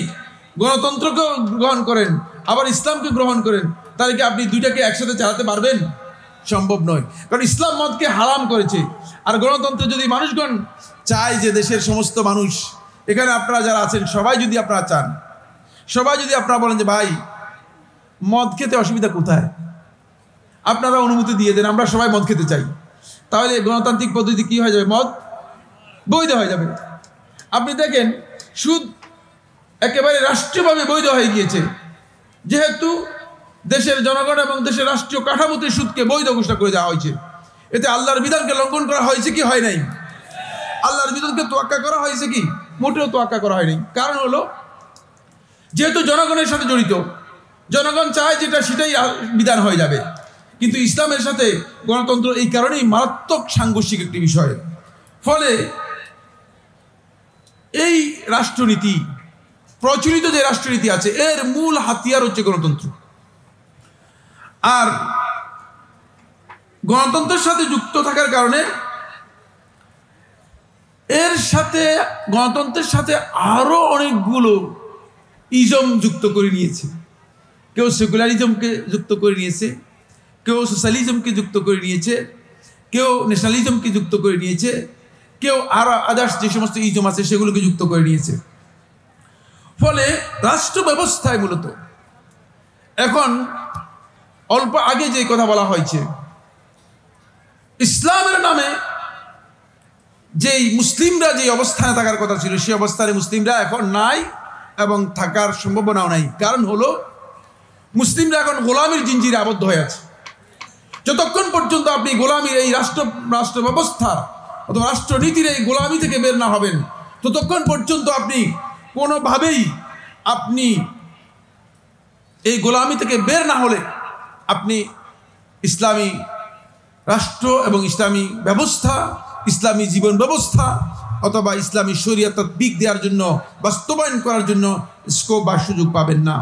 গণতন্ত্রকে গ্রহণ করেন আবার ইসলামকে গ্রহণ করেন তাহলে কি আপনি দুইটাকে একসাথে চালাতে পারবেন? সম্ভব নয়। কারণ ইসলাম মতকে হারাম করেছে। আর গণতন্ত্রে যদি মানুষগণ চায় যে দেশের সমস্ত মানুষ, এখানে আপনারা যারা আছেন সবাই যদি আপনারা চান, সবাই যদি আপনারা বলেন যে ভাই মদ খেতে অসুবিধা কোথায়, আপনারা অনুমতি দিয়ে দেন, আমরা সবাই মদ খেতে চাই, তাহলে গণতান্ত্রিক পদ্ধতি কি হয়ে যাবে? মদ বৈধ হয়ে যাবে। আপনি দেখেন সুদ একেবারে রাষ্ট্রীয়ভাবে বৈধ হয়ে গিয়েছে, যেহেতু দেশের জনগণ এবং দেশের রাষ্ট্রীয় কাঠামোতে সুদকে বৈধ ঘোষণা করে দেওয়া হয়েছে। এতে আল্লাহর বিধানকে লঙ্ঘন করা হয়েছে কি হয় নাই? আল্লাহর বিধানকে তোয়াক্কা করা হয়েছে কি? মোটেও তোয়াক্কা করা হয়নি। কারণ হলো যেহেতু জনগণের সাথে জড়িত, জনগণ চায় যেটা সেটাই বিধান হয়ে যাবে। কিন্তু ইসলামের সাথে গণতন্ত্র এই কারণেই মারাত্মক সাংঘর্ষিক একটি বিষয়। ফলে এই রাষ্ট্রনীতি, প্রচলিত যে রাষ্ট্রনীতি আছে, এর মূল হাতিয়ার হচ্ছে গণতন্ত্র। আর গণতন্ত্রের সাথে যুক্ত থাকার কারণে এর সাথে, গণতন্ত্রের সাথে আরো অনেকগুলো ইজম যুক্ত করে নিয়েছে। কেউ সেকুলারিজমকে যুক্ত করে নিয়েছে, কেউ সোশ্যালিজমকে যুক্ত করে নিয়েছে, কেউ ন্যাশনালিজমকে যুক্ত করে নিয়েছে, কেউ আর আদার্স যে সমস্ত ইজম আছে সেগুলোকে যুক্ত করে নিয়েছে। ফলে রাষ্ট্র ব্যবস্থায় মূলত এখন অল্প আগে যে কথা বলা হয়েছে, ইসলামের নামে যেই মুসলিমরা যে অবস্থানে থাকার কথা ছিল সেই অবস্থানে মুসলিমরা এখন নাই এবং থাকার সম্ভাবনাও নাই। কারণ হলো মুসলিমরা এখন গোলামির জিঞ্জিরে আবদ্ধ হয়ে আছে। যতক্ষণ পর্যন্ত আপনি গোলামির এই রাষ্ট্র ব্যবস্থা অথবা রাষ্ট্রনীতির এই গোলামি থেকে বের না হবেন, ততক্ষণ পর্যন্ত আপনি কোনোভাবেই আপনি এই গোলামি থেকে বের না হলে আপনি ইসলামী রাষ্ট্র এবং ইসলামী ব্যবস্থা, ইসলামী জীবন ব্যবস্থা অথবা ইসলামী শরিয়াত তাতবিক দেওয়ার জন্য, বাস্তবায়ন করার জন্য স্কোপ বা সুযোগ পাবেন না।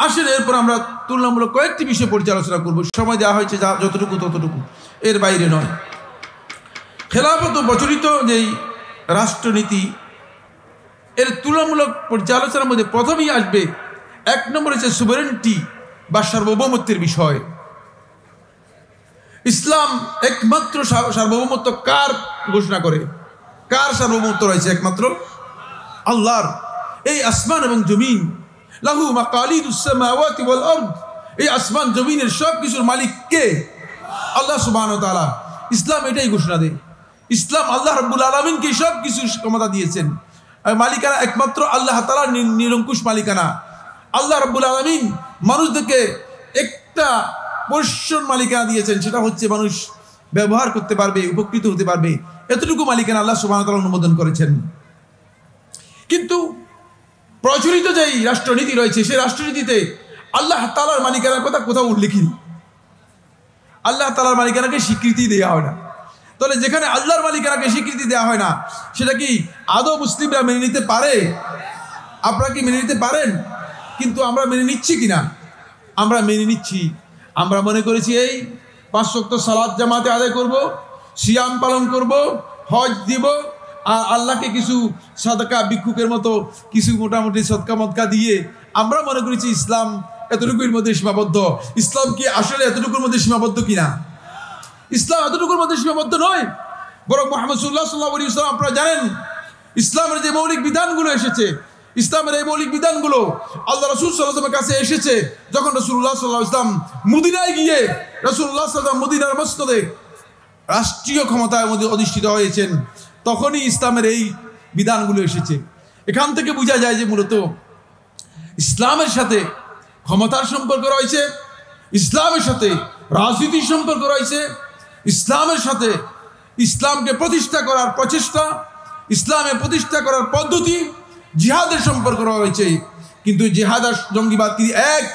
আসলে এরপর আমরা তুলনামূলক কয়েকটি বিষয় পর্যালোচনা করব। সময় দেওয়া হয়েছে যতটুকু ততটুকু, এর বাইরে নয়। খেলাফত প্রচলিত যেই রাষ্ট্রনীতি, এর তুলনামূলক পর্যালোচনার মধ্যে প্রথমেই আসবে 1 নম্বর হচ্ছে সুভারেনিটি বা সার্বভৌমত্বের বিষয়। ইসলাম একমাত্র সার্বভৌমত্ব কার ঘোষণা করে? কার সার্বভৌমত্ব রয়েছে? একমাত্র আল্লাহর। এই আসমান এবং জমিন, লাহু মাকালিদুস সামাওয়াতি ওয়াল আরদ, এই আসমান জমিনের সব কিছুর মালিক কে? আল্লাহ সুবহানাহু ওয়া তাআলা। ইসলাম এটাই ঘোষণা দেয়। ইসলাম আল্লাহ রাব্বুল আলামিনকে সব কিছুর ক্ষমতা দিয়েছেন। আর মালিকানা একমাত্র আল্লাহ তাআলার নিরঙ্কুশ মালিকানা। আল্লাহ রাব্বুল আলামিন মানুষদেরকে একটা পোর্শন মালিকানা দিয়েছেন, সেটা হচ্ছে মানুষ ব্যবহার করতে পারবে, উপকৃত হতে পারবে, এতটুকু মালিকানা আল্লাহ সুবহানাহু ওয়া তাআলা অনুমোদন করেছেন। কিন্তু প্রচলিত যেই রাষ্ট্রনীতি রয়েছে সেই রাষ্ট্রনীতিতে আল্লাহ তাআলার মালিকানার কথা কোথাও উল্লেখ নেই। আল্লাহ তাআলার মালিকানাকে স্বীকৃতি দেওয়া হয় না। তাহলে যেখানে আল্লাহর মালিকানাকে স্বীকৃতি দেওয়া হয় না, সেটা কি আদৌ মুসলিমরা মেনে নিতে পারে? আপনারা কি মেনে নিতে পারেন? কিন্তু আমরা মেনে নিচ্ছি কিনা? আমরা মেনে নিচ্ছি। আমরা মনে করেছি এই 5 ওয়াক্ত সালাত জামাতে আদায় করব, সিয়াম পালন করব, হজ দিব, আর আল্লাহকে কিছু সাদাকা ভিক্ষুকের মতো কিছু মোটামুটি সদকা মদকা দিয়ে আমরা মনে করেছি ইসলাম এতটুকুর মধ্যে সীমাবদ্ধ। ইসলাম কি আসলে এতটুকুর মধ্যে সীমাবদ্ধ কিনা? ইসলাম এতটুকুর মধ্যে সীমাবদ্ধ নয়, বরং মুহাম্মদ সাল্লাল্লাহু আলাইহি ওয়াসাল্লাম, আপনারা জানেন ইসলামের যে মৌলিক বিধানগুলো এসেছে, ইসলামের এই মৌলিক বিধানগুলো আল্লাহ রাসূল সাল্লাল্লাহু আলাইহি ওয়াসাল্লামের কাছে এসেছে যখন রাসূলুল্লাহ সাল্লাল্লাহু আলাইহি ওয়াসাল্লাম মদিনায় গিয়ে রাসূলুল্লাহ সাল্লাল্লাহু আলাইহি ওয়াসাল্লাম মদিনার মসনদে রাষ্ট্রীয় ক্ষমতায় অধিষ্ঠিত হয়েছেন, তখনই ইসলামের এই বিধানগুলো এসেছে। এখান থেকে বোঝা যায় যে মূলত ইসলামের সাথে ক্ষমতার সম্পর্ক রয়েছে, ইসলামের সাথে রাজনীতির সম্পর্ক রয়েছে, ইসলামের সাথে ইসলামকে প্রতিষ্ঠা করার প্রচেষ্টা, ইসলামে প্রতিষ্ঠা করার পদ্ধতি, জিহাদের সম্পর্ক রয়েছে। কিন্তু জিহাদ আর জঙ্গিবাদ কি এক?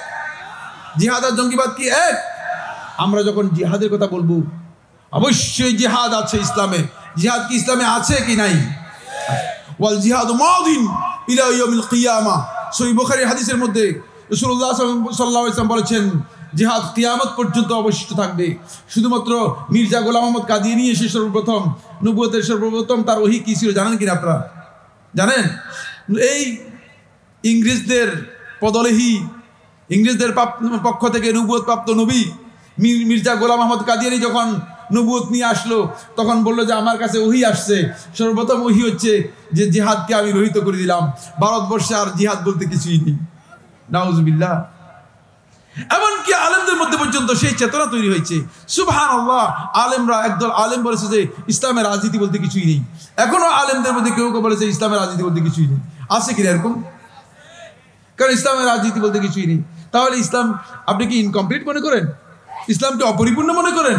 জিহাদ আর জঙ্গিবাদ কি এক? আমরা যখন জিহাদের কথা বলবো, অবশ্যই জিহাদ আছে ইসলামে। জিহাদ কি ইসলামে আছে কি নাই? ওয়াল জিহাদু মাদিন ইলা ইয়াউমিল কিয়ামা। সহিহ বুখারীর হাদিসের মধ্যে রাসূলুল্লাহ সাল্লাল্লাহু আলাইহি ওয়াসাল্লাম বলেছেন জিহাদ কিয়ামত পর্যন্ত অবশিষ্ট থাকবে। শুধুমাত্র মির্জা গোলাম আহমদ কাদিয়ানী এসে সর্বপ্রথম নবুয়তের সর্বপ্রথম তার ওহী কি ছিল জানেন কিনা? আপনারা জানেন? এই ইংরেজদের পদলেহী, ইংরেজদের পক্ষ থেকে নবুয়ত প্রাপ্ত নবী মির্জা গোলাম আহমদ কাদিয়ানী যখন নবুয়ত নিয়ে আসলো, তখন বললো যে আমার কাছে ওহী আসছে। সর্বপ্রথম ওহী হচ্ছে যে জিহাদকে আমি রহিত করে দিলাম, ভারতবর্ষে আর জিহাদ বলতে কিছুই নেই। নাউজুবিল্লাহ। এমনকি আলেমদের মধ্যে পর্যন্ত সেই চেতনা তৈরি হয়েছে। সুবহানাল্লাহ। আলেমরা, একদল আলেম বলেছে যে ইসলামের রাজনীতি বলতে কিছুই নেই। এখনো আলেমদের মধ্যে কেউ কেউ বলেছে ইসলামের রাজনীতি বলতে কিছুই নেই। আছে কিনা এরকম? কারণ ইসলামের রাজনীতি বলতে কিছুই নেই। তাহলে ইসলাম আপনি কি ইনকমপ্লিট মনে করেন? ইসলামকে অপরিপূর্ণ মনে করেন?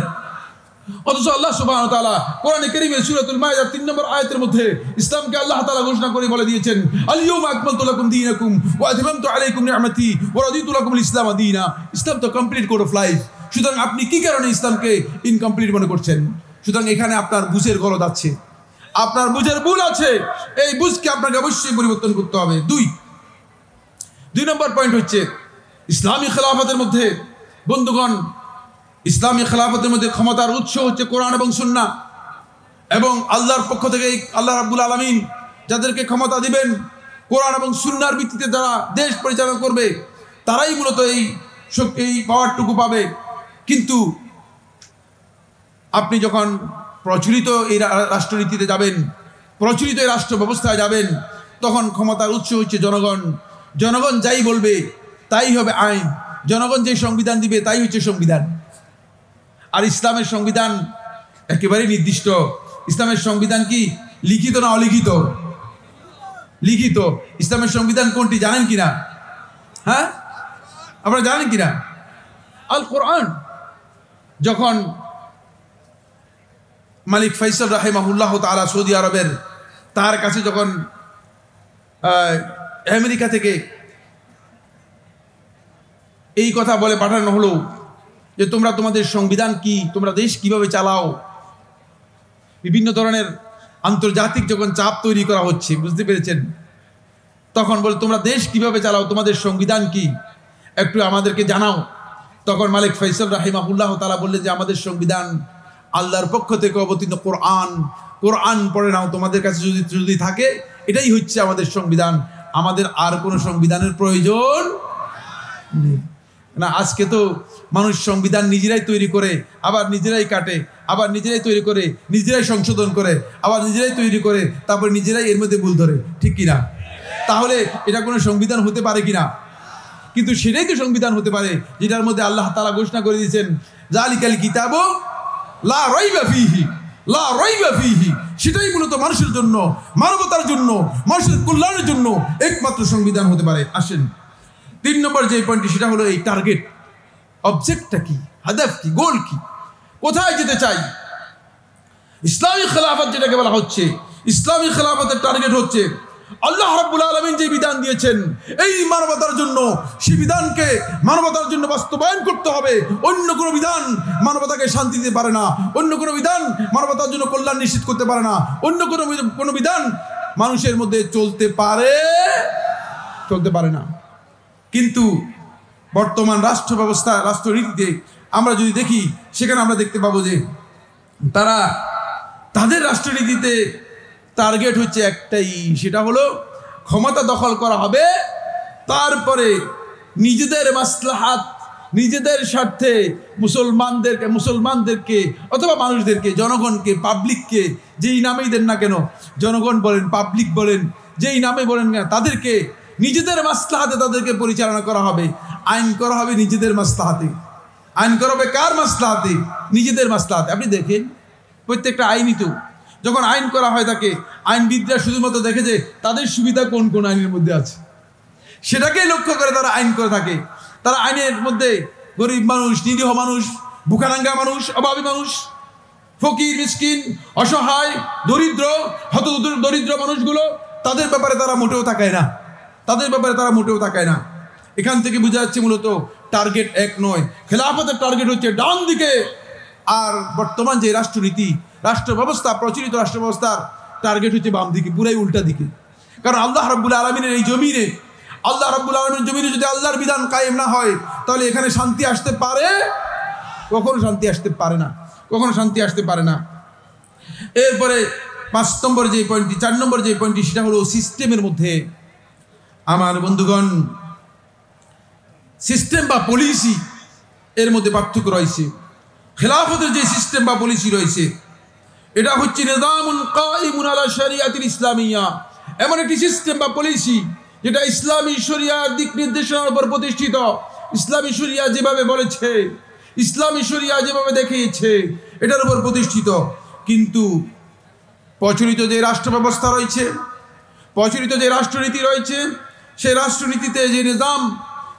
অথচ আল্লাহ সুবহানাহু ওয়া তাআলা কোরআনে কারীমে সূরাতুল মাইদা 3 নম্বর আয়াতের মধ্যে ইসলামকে আল্লাহ তাআলা ঘোষণা করে বলে দিয়েছেন, আল ইয়াউমা আকমালতু লাকুম দীনাকুম ওয়া আতমামতু আলাইকুম নি'মাতি ওয়া রাদিতু লাকুমুল ইসলাম দীনা। ইসলাম তো কমপ্লিট কোড অফ লাইফ। সুতরাং আপনি কি কারণে ইসলামকে ইনকমপ্লিট মনে করছেন? সুতরাং এখানে আপনার বুঝের গলদ আছে, আপনার বুঝের ভুল আছে। এই বুঝকে আপনাকে অবশ্যই পরিবর্তন করতে হবে। দুই নম্বর পয়েন্ট হচ্ছে ইসলামী খেলাফতের মধ্যে, বন্ধুগণ, ইসলামী খেলাফতের মধ্যে ক্ষমতার উৎস হচ্ছে কোরআন এবং সুন্নাহ, এবং আল্লাহর পক্ষ থেকে আল্লাহ রাব্বুল আলামিন যাদেরকে ক্ষমতা দিবেন কোরআন এবং সুন্নাহর ভিত্তিতে যারা দেশ পরিচালনা করবে তারাই মূলত এই পাওয়ারটুকু পাবে। কিন্তু আপনি যখন প্রচলিত এই রাষ্ট্রনীতিতে যাবেন, প্রচলিত এই রাষ্ট্র ব্যবস্থায় যাবেন, তখন ক্ষমতার উৎস হচ্ছে জনগণ। জনগণ যাই বলবে তাই হবে আইন, জনগণ যে সংবিধান দিবে তাই হচ্ছে সংবিধান। আর ইসলামের সংবিধান একেবারেই নির্দিষ্ট। ইসলামের সংবিধান কি লিখিত না অলিখিত? লিখিত। ইসলামের সংবিধান কোনটি জানেন কিনা? হ্যাঁ, আপনারা জানেন কিনা? আল কোরআন। যখন মালিক ফয়সাল রাহিমাহুল্লাহ তাআলা সৌদি আরবের, তার কাছে যখন আমেরিকা থেকে এই কথা বলে পাঠানো হলো যে তোমরা তোমাদের সংবিধান কি, তোমরা দেশ কিভাবে চালাও, বিভিন্ন ধরনের আন্তর্জাতিক যখন চাপ তৈরি করা হচ্ছে, বুঝতে পেরেছেন, তখন বলে তোমরা দেশ কিভাবে চালাও, তোমাদের সংবিধান কি, একটু আমাদেরকে জানাও। তখন মালিক ফয়সাল রাহিমাহুল্লাহ তাআলা বললেন যে আমাদের সংবিধান আল্লাহর পক্ষ থেকে অবতীর্ণ কোরআন, কোরআন পড়ে নাও, তোমাদের কাছে যদি থাকে এটাই হচ্ছে আমাদের সংবিধান, আমাদের আর কোনো সংবিধানের প্রয়োজন নেই। না, আজকে তো মানুষ সংবিধান নিজেরাই তৈরি করে, আবার নিজেরাই কাটে, আবার নিজেরাই তৈরি করে, নিজেরাই সংশোধন করে, আবার নিজেরাই তৈরি করে, তারপরে নিজেরাই এর মধ্যে ভুল ধরে, ঠিক কিনা? তাহলে এটা কোনো সংবিধান হতে পারে কিনা? কিন্তু সেটাই তো সংবিধান হতে পারে যেটার মধ্যে আল্লাহ তাআলা ঘোষণা করে দিয়েছেন যালিকাল কিতাবু লা রাইবা ফীহি, লা রাইবা ফীহি। সেটাই মূলত মানুষের জন্য, মানবতার জন্য, মানুষের কল্যাণের জন্য একমাত্র সংবিধান হতে পারে। আসেন 3 নম্বর যে পয়েন্টটি, সেটা হলো এই টার্গেট, অবজেক্টটা কি, হাদাফ কি, গোল কি, কোথায় যেতে চাই। ইসলামী খেলাফত যেটাকে বলা হচ্ছে, ইসলামী খেলাফতের টার্গেট হচ্ছে আল্লাহ রাব্বুল আলামিন যে বিধান দিয়েছেন এই মানবতার জন্য, সেই বিধানকে মানবতার জন্য বাস্তবায়ন করতে হবে। অন্য কোনো বিধান মানবতাকে শান্তি দিতে পারে না, অন্য কোনো বিধান মানবতার জন্য কল্যাণ নিশ্চিত করতে পারে না, অন্য কোনো বিধান মানুষের মধ্যে চলতে পারে না। কিন্তু বর্তমান রাষ্ট্র ব্যবস্থা, রাষ্ট্রনীতিতে আমরা যদি দেখি, সেখানে আমরা দেখতে পাবো যে তাদের রাষ্ট্রনীতিতে টার্গেট হচ্ছে একটাই, সেটা হলো ক্ষমতা দখল করা হবে, তারপরে নিজেদের মাসলাহাত, নিজেদের স্বার্থে মুসলমানদেরকে অথবা মানুষদেরকে, জনগণকে, পাবলিককে, যেই নামেই দেন না কেন, জনগণ বলেন, পাবলিক বলেন, যেই নামে বলেন না, তাদেরকে নিজেদের মাসলাহাতে তাদেরকে পরিচালনা করা হবে। আইন করা হবে নিজেদের মাসলাহাতে। আইন করা হবে কার মাসলাহাতে? নিজেদের মাসলাহাতে। আপনি দেখেন প্রত্যেকটা আইনই তো যখন আইন করা হয় থাকে, আইনবিদরা শুধুমাত্র দেখে যে তাদের সুবিধা কোন কোন আইনের মধ্যে আছে, সেটাকেই লক্ষ্য করে তারা আইন করে থাকে। তারা আইনের মধ্যে গরিব মানুষ, নিরীহ মানুষ, ভুখারাঙ্গা মানুষ, অভাবী মানুষ, ফকির, মিসকিন, অসহায়, দরিদ্র, দরিদ্র মানুষগুলো, তাদের ব্যাপারে তারা মোটেও তাকায় না। এখান থেকে বোঝা যাচ্ছে মূলত টার্গেট এক নয়। খেলাফতের টার্গেট হচ্ছে ডান দিকে, আর বর্তমান যে রাষ্ট্রনীতি, রাষ্ট্র ব্যবস্থা, প্রচলিত রাষ্ট্র ব্যবস্থার টার্গেট হচ্ছে বাম দিকে, পুরাই উল্টা দিকে। কারণ আল্লাহ রাব্বুল আলামিনের এই জমিনে, আল্লাহ রাব্বুল আলামিনের জমিনে যদি আল্লাহর বিধান কায়েম না হয়, তাহলে এখানে শান্তি আসতে পারে? কখনো শান্তি আসতে পারে না। এরপরে 5 নম্বর যে পয়েন্টটি, 4 নম্বর যে পয়েন্টটি, সেটা হলো সিস্টেমের মধ্যে। আমার বন্ধুগণ, সিস্টেম বা পলিসি এর মধ্যে পার্থক্য রয়েছে। খেলাফতের যে সিস্টেম বা পলিসি রয়েছে, এটা হচ্ছে নিজামুন কাইমুন আলা শরিয়াতিল ইসলামিয়া, এমন একটি সিস্টেম বা পলিসি যেটা ইসলামী শরিয়ার দিক নির্দেশনার উপর প্রতিষ্ঠিত। ইসলামী শরিয়া যেভাবে বলেছে, ইসলামী শরিয়া যেভাবে দেখিয়েছে, এটার উপর প্রতিষ্ঠিত। কিন্তু প্রচলিত যে রাষ্ট্র ব্যবস্থা রয়েছে, প্রচলিত যে রাষ্ট্রনীতি রয়েছে, সেই রাষ্ট্রনীতিতে যে নিজাম,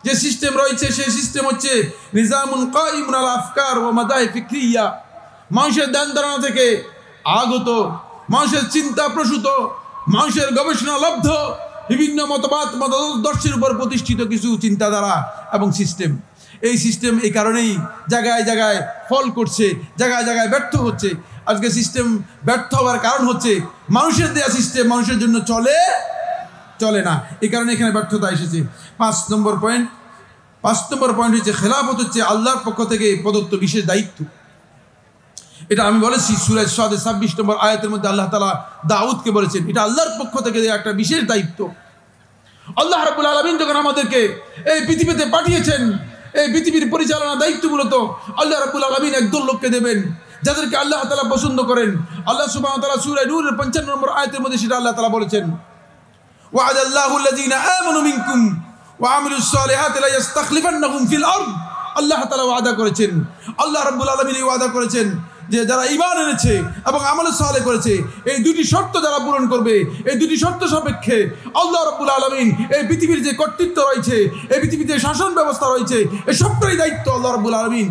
যে সিস্টেম রয়েছে, সেই সিস্টেম হচ্ছে নিজামুন কাইমুন আলা আফকার ওয়া মাযাহিব ফিকরিয়া, মানুষের ধ্যান ধারণা থেকে আগত, মানুষের চিন্তা প্রসূত, মানুষের গবেষণা লব্ধ বিভিন্ন মতবাদ, মতাদর্শের উপর প্রতিষ্ঠিত কিছু চিন্তাধারা এবং সিস্টেম। এই সিস্টেম এই কারণেই জায়গায় জায়গায় ফল করছে, জায়গায় জায়গায় ব্যর্থ হচ্ছে। আজকে সিস্টেম ব্যর্থ হওয়ার কারণ হচ্ছে মানুষের দেয়া সিস্টেম মানুষের জন্য চলে না, এই কারণে এখানে ব্যর্থতা এসেছে। 5 নম্বর পয়েন্ট হচ্ছে খেলাফত হচ্ছে আল্লাহর পক্ষ থেকে প্রদত্ত বিশেষ দায়িত্ব। এটা আমি বলেছি সূরা সাদের 26 নম্বর আয়াতের মধ্যে আল্লাহ তাআলা দাউদকে বলেছেন এটা আল্লাহর পক্ষ থেকে একটা বিশেষ দায়িত্ব। আল্লাহ রাব্বুল আলামিন যখন আমাদেরকে এই পৃথিবীতে পাঠিয়েছেন, এই পৃথিবীর পরিচালনা দায়িত্ব মূলত আল্লাহ রাব্বুল আলামিন একদল লোককে দেবেন যাদেরকে আল্লাহ তাআলা পছন্দ করেন। আল্লাহ সুবহানাহু ওয়া তাআলা সূরা নূরের 55 নম্বর আয়াতের মধ্যে সেটা আল্লাহ তাআলা বলেছেন, ওয়া'আদাল্লাহু আল্লাযীনা আমানু মিনকুম ওয়া আমিলুস সালিহাতি লা ইস্তাখলিফান্নাহুম ফিল আরদ। আল্লাহ তাআলা ওয়াদা করেছেন, আল্লাহ রাব্বুল আলামিন এই ওয়াদা করেছেন যে যারা ঈমান এনেছে এবং আমল সালেহ করেছে এই দুটি শর্ত যারা পূরণ করবে, এই দুটি শর্ত সাপেক্ষে আল্লাহ রাব্বুল আলামিন এই পৃথিবীর যে কর্তৃত্ব রয়েছে, এই পৃথিবীতে শাসন ব্যবস্থা রয়েছে, এই সবটাই দায়িত্ব আল্লাহ রাব্বুল আলামিন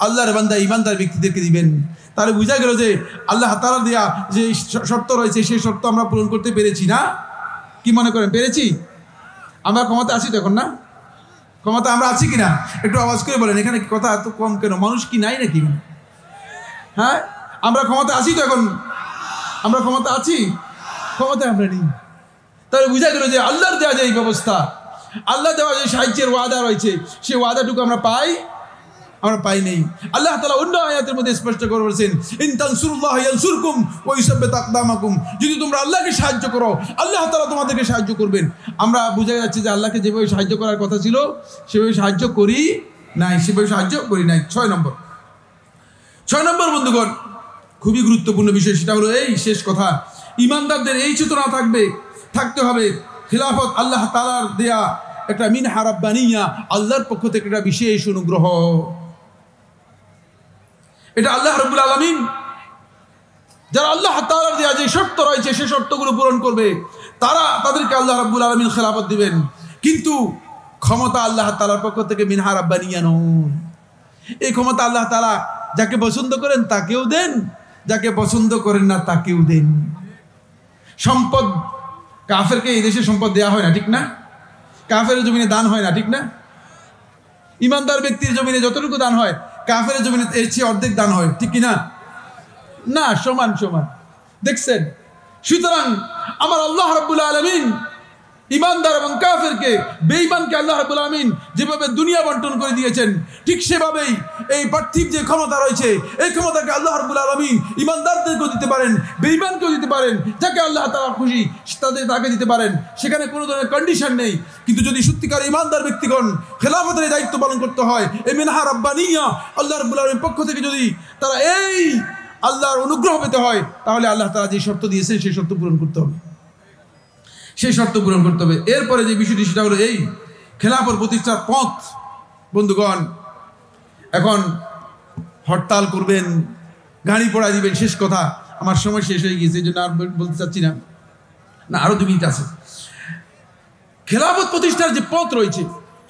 আল্লাহর বান্দা ঈমানদার ব্যক্তিদেরকে দিবেন। তাহলে বোঝা গেল যে আল্লাহ তাআলা দেয়া যে শর্ত রয়েছে সেই শর্ত আমরা পূরণ করতে পেরেছি না? কি মনে করেন পেরেছি? আমরা ক্ষমতা আছি তো এখন, না? ক্ষমতা আমরা আছি কিনা একটু আওয়াজ করে বলেন। এখানে কথা এত কম কেন? মানুষ কি নাই নাকি? হ্যাঁ, আমরা ক্ষমতা আছি তো এখন? আমরা ক্ষমতা আছি? ক্ষমতা আমরা নেই। তাহলে বোঝা গেল যে আল্লাহর দেওয়া যে এই ব্যবস্থা, আল্লাহ দেওয়া যে সাহায্যের ওয়াদা রয়েছে সেই ওয়াদাটুকু আমরা পাই নেই। আল্লাহ তাআলা অন্য আয়াতের মধ্যে স্পষ্ট করে বলেছেন, ইন তানসুরুল্লাহ ইয়ানসুরকুম ওয়া ইউসাব্বিত আকদামাকুম। যদি তোমরা আল্লাহকে সাহায্য করো আল্লাহ তাআলা তোমাদেরকে সাহায্য করবেন। আমরা বোঝা যাচ্ছে যে আল্লাহকে যেভাবে সাহায্য করার কথা ছিল সেভাবে সাহায্য করি নাই। 6 নম্বর বন্ধুগণ, খুবই গুরুত্বপূর্ণ বিষয়, সেটা হলো এই শেষ কথা, ইমানদারদের এই চেতনা থাকতে হবে খিলাফত আল্লাহ তাআলার দেয়া একটা মিনহা রাব্বানিয়া, আল্লাহর পক্ষ থেকে একটা বিশেষ অনুগ্রহ। এটা আল্লাহ রাব্বুল আলামিন যারা আল্লাহ তাআলার দেয়া যে শর্ত রয়েছে সেই শর্তগুলো পূরণ করবে তাদেরকে আল্লাহ রাব্বুল আলামিন খেলাফত দিবেন। কিন্তু ক্ষমতা আল্লাহ তাআলার পক্ষ থেকে মিনহা রাব্বানিয়া নয়। এই ক্ষমতা আল্লাহ তাআলা যাকে পছন্দ করেন তাকেও দেন, যাকে পছন্দ করেন না তাকেও দেন। সম্পদ কাফেরকে এই দেশে সম্পদ দেওয়া হয় না, ঠিক না? কাফের জমিনে দান হয় না, ঠিক না? ইমানদার ব্যক্তির জমিনে যতটুকু দান হয় কাফের জমিনে এর চেয়ে অর্ধেক দান হয়, ঠিক কিনা? না, সমান। দেখছেন? সুতরাং আমার আল্লাহ রাব্বুল আলামিন ইমানদার এবং কাফেরকে, বেঈমানকে আল্লাহ রাব্বুল আলামিন যেভাবে দুনিয়া বন্টন করে দিয়েছেন ঠিক সেভাবেই এই পার্থিব যে ক্ষমতা রয়েছে এই ক্ষমতাকে আল্লাহ রাব্বুল আলামিন ইমানদারদেরকেও দিতে পারেন, বেঈমানকেও দিতে পারেন। যাকে আল্লাহ তাআলা খুশি তাকে দিতে পারেন, সেখানে কোনো ধরনের কন্ডিশন নেই। কিন্তু যদি সত্যিকার ইমানদার ব্যক্তিগণ খেলাফতের দায়িত্ব পালন করতে হয়, এই মিনহা রাব্বানিয়া আল্লাহ রাব্বুল আলামিনের পক্ষ থেকে যদি তারা এই আল্লাহর অনুগ্রহ পেতে হয় তাহলে আল্লাহ তাআলা যে শর্ত দিয়েছেন সেই শর্ত পূরণ করতে হবে। এরপরে যে বিষয়টি সেটা হলো এই খেলাফত প্রতিষ্ঠার পথ। বন্ধুগণ, এখন হরতাল করবেন, গাড়ি পোড়া দিবেন, শেষ কথা। আমার সময় শেষ হয়ে গিয়েছে, এই জন্য আর বলতে চাচ্ছি না, আরো 2 মিনিট আছে। খেলাফত প্রতিষ্ঠার যে পথ রয়েছে,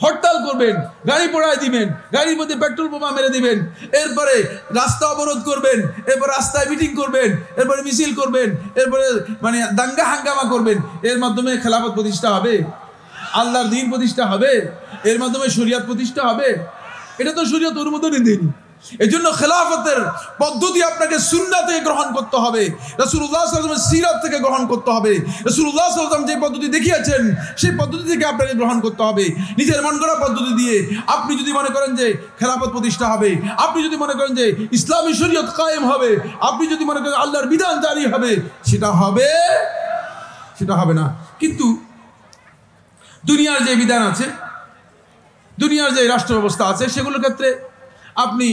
হরতাল করবেন, গাড়ি পোড়ায় দিবেন, গাড়ির মধ্যে পেট্রোল বোমা মেরে দিবেন, এরপরে রাস্তা অবরোধ করবেন, এরপর রাস্তায় মিটিং করবেন, এরপরে মিছিল করবেন, এরপরে মানে দাঙ্গা হাঙ্গামা করবেন। এর মাধ্যমে খেলাফত প্রতিষ্ঠা হবে? আল্লাহর দ্বীন প্রতিষ্ঠা হবে? এর মাধ্যমে শরিয়ত প্রতিষ্ঠা হবে? এটা তো শরিয়ত অনুমোদনই দেয়নি। এই জন্য খেলাফতের পদ্ধতি আপনাকে সুন্নাহ থেকে গ্রহণ করতে হবে, রাসূলুল্লাহ সাল্লাল্লাহু আলাইহি ওয়াসাল্লামের সিরাত থেকে গ্রহণ করতে হবে। রাসূলুল্লাহ সাল্লাল্লাহু আলাইহি ওয়াসাল্লাম যে পদ্ধতি দেখিয়েছেন সেই পদ্ধতি থেকে আপনাকে গ্রহণ করতে হবে। নিজের মন গড়া পদ্ধতি দিয়ে আপনি যদি মনে করেন যে খেলাফত প্রতিষ্ঠা হবে, আপনি যদি মনে করেন যে ইসলামী শরীয়ত কায়েম হবে, আপনি যদি মনে করেন আল্লাহর বিধান জারি হবে, সেটা হবে না। কিন্তু দুনিয়ার যে বিধান আছে, দুনিয়ার যে রাষ্ট্র ব্যবস্থা আছে, সেগুলোর ক্ষেত্রে আপনি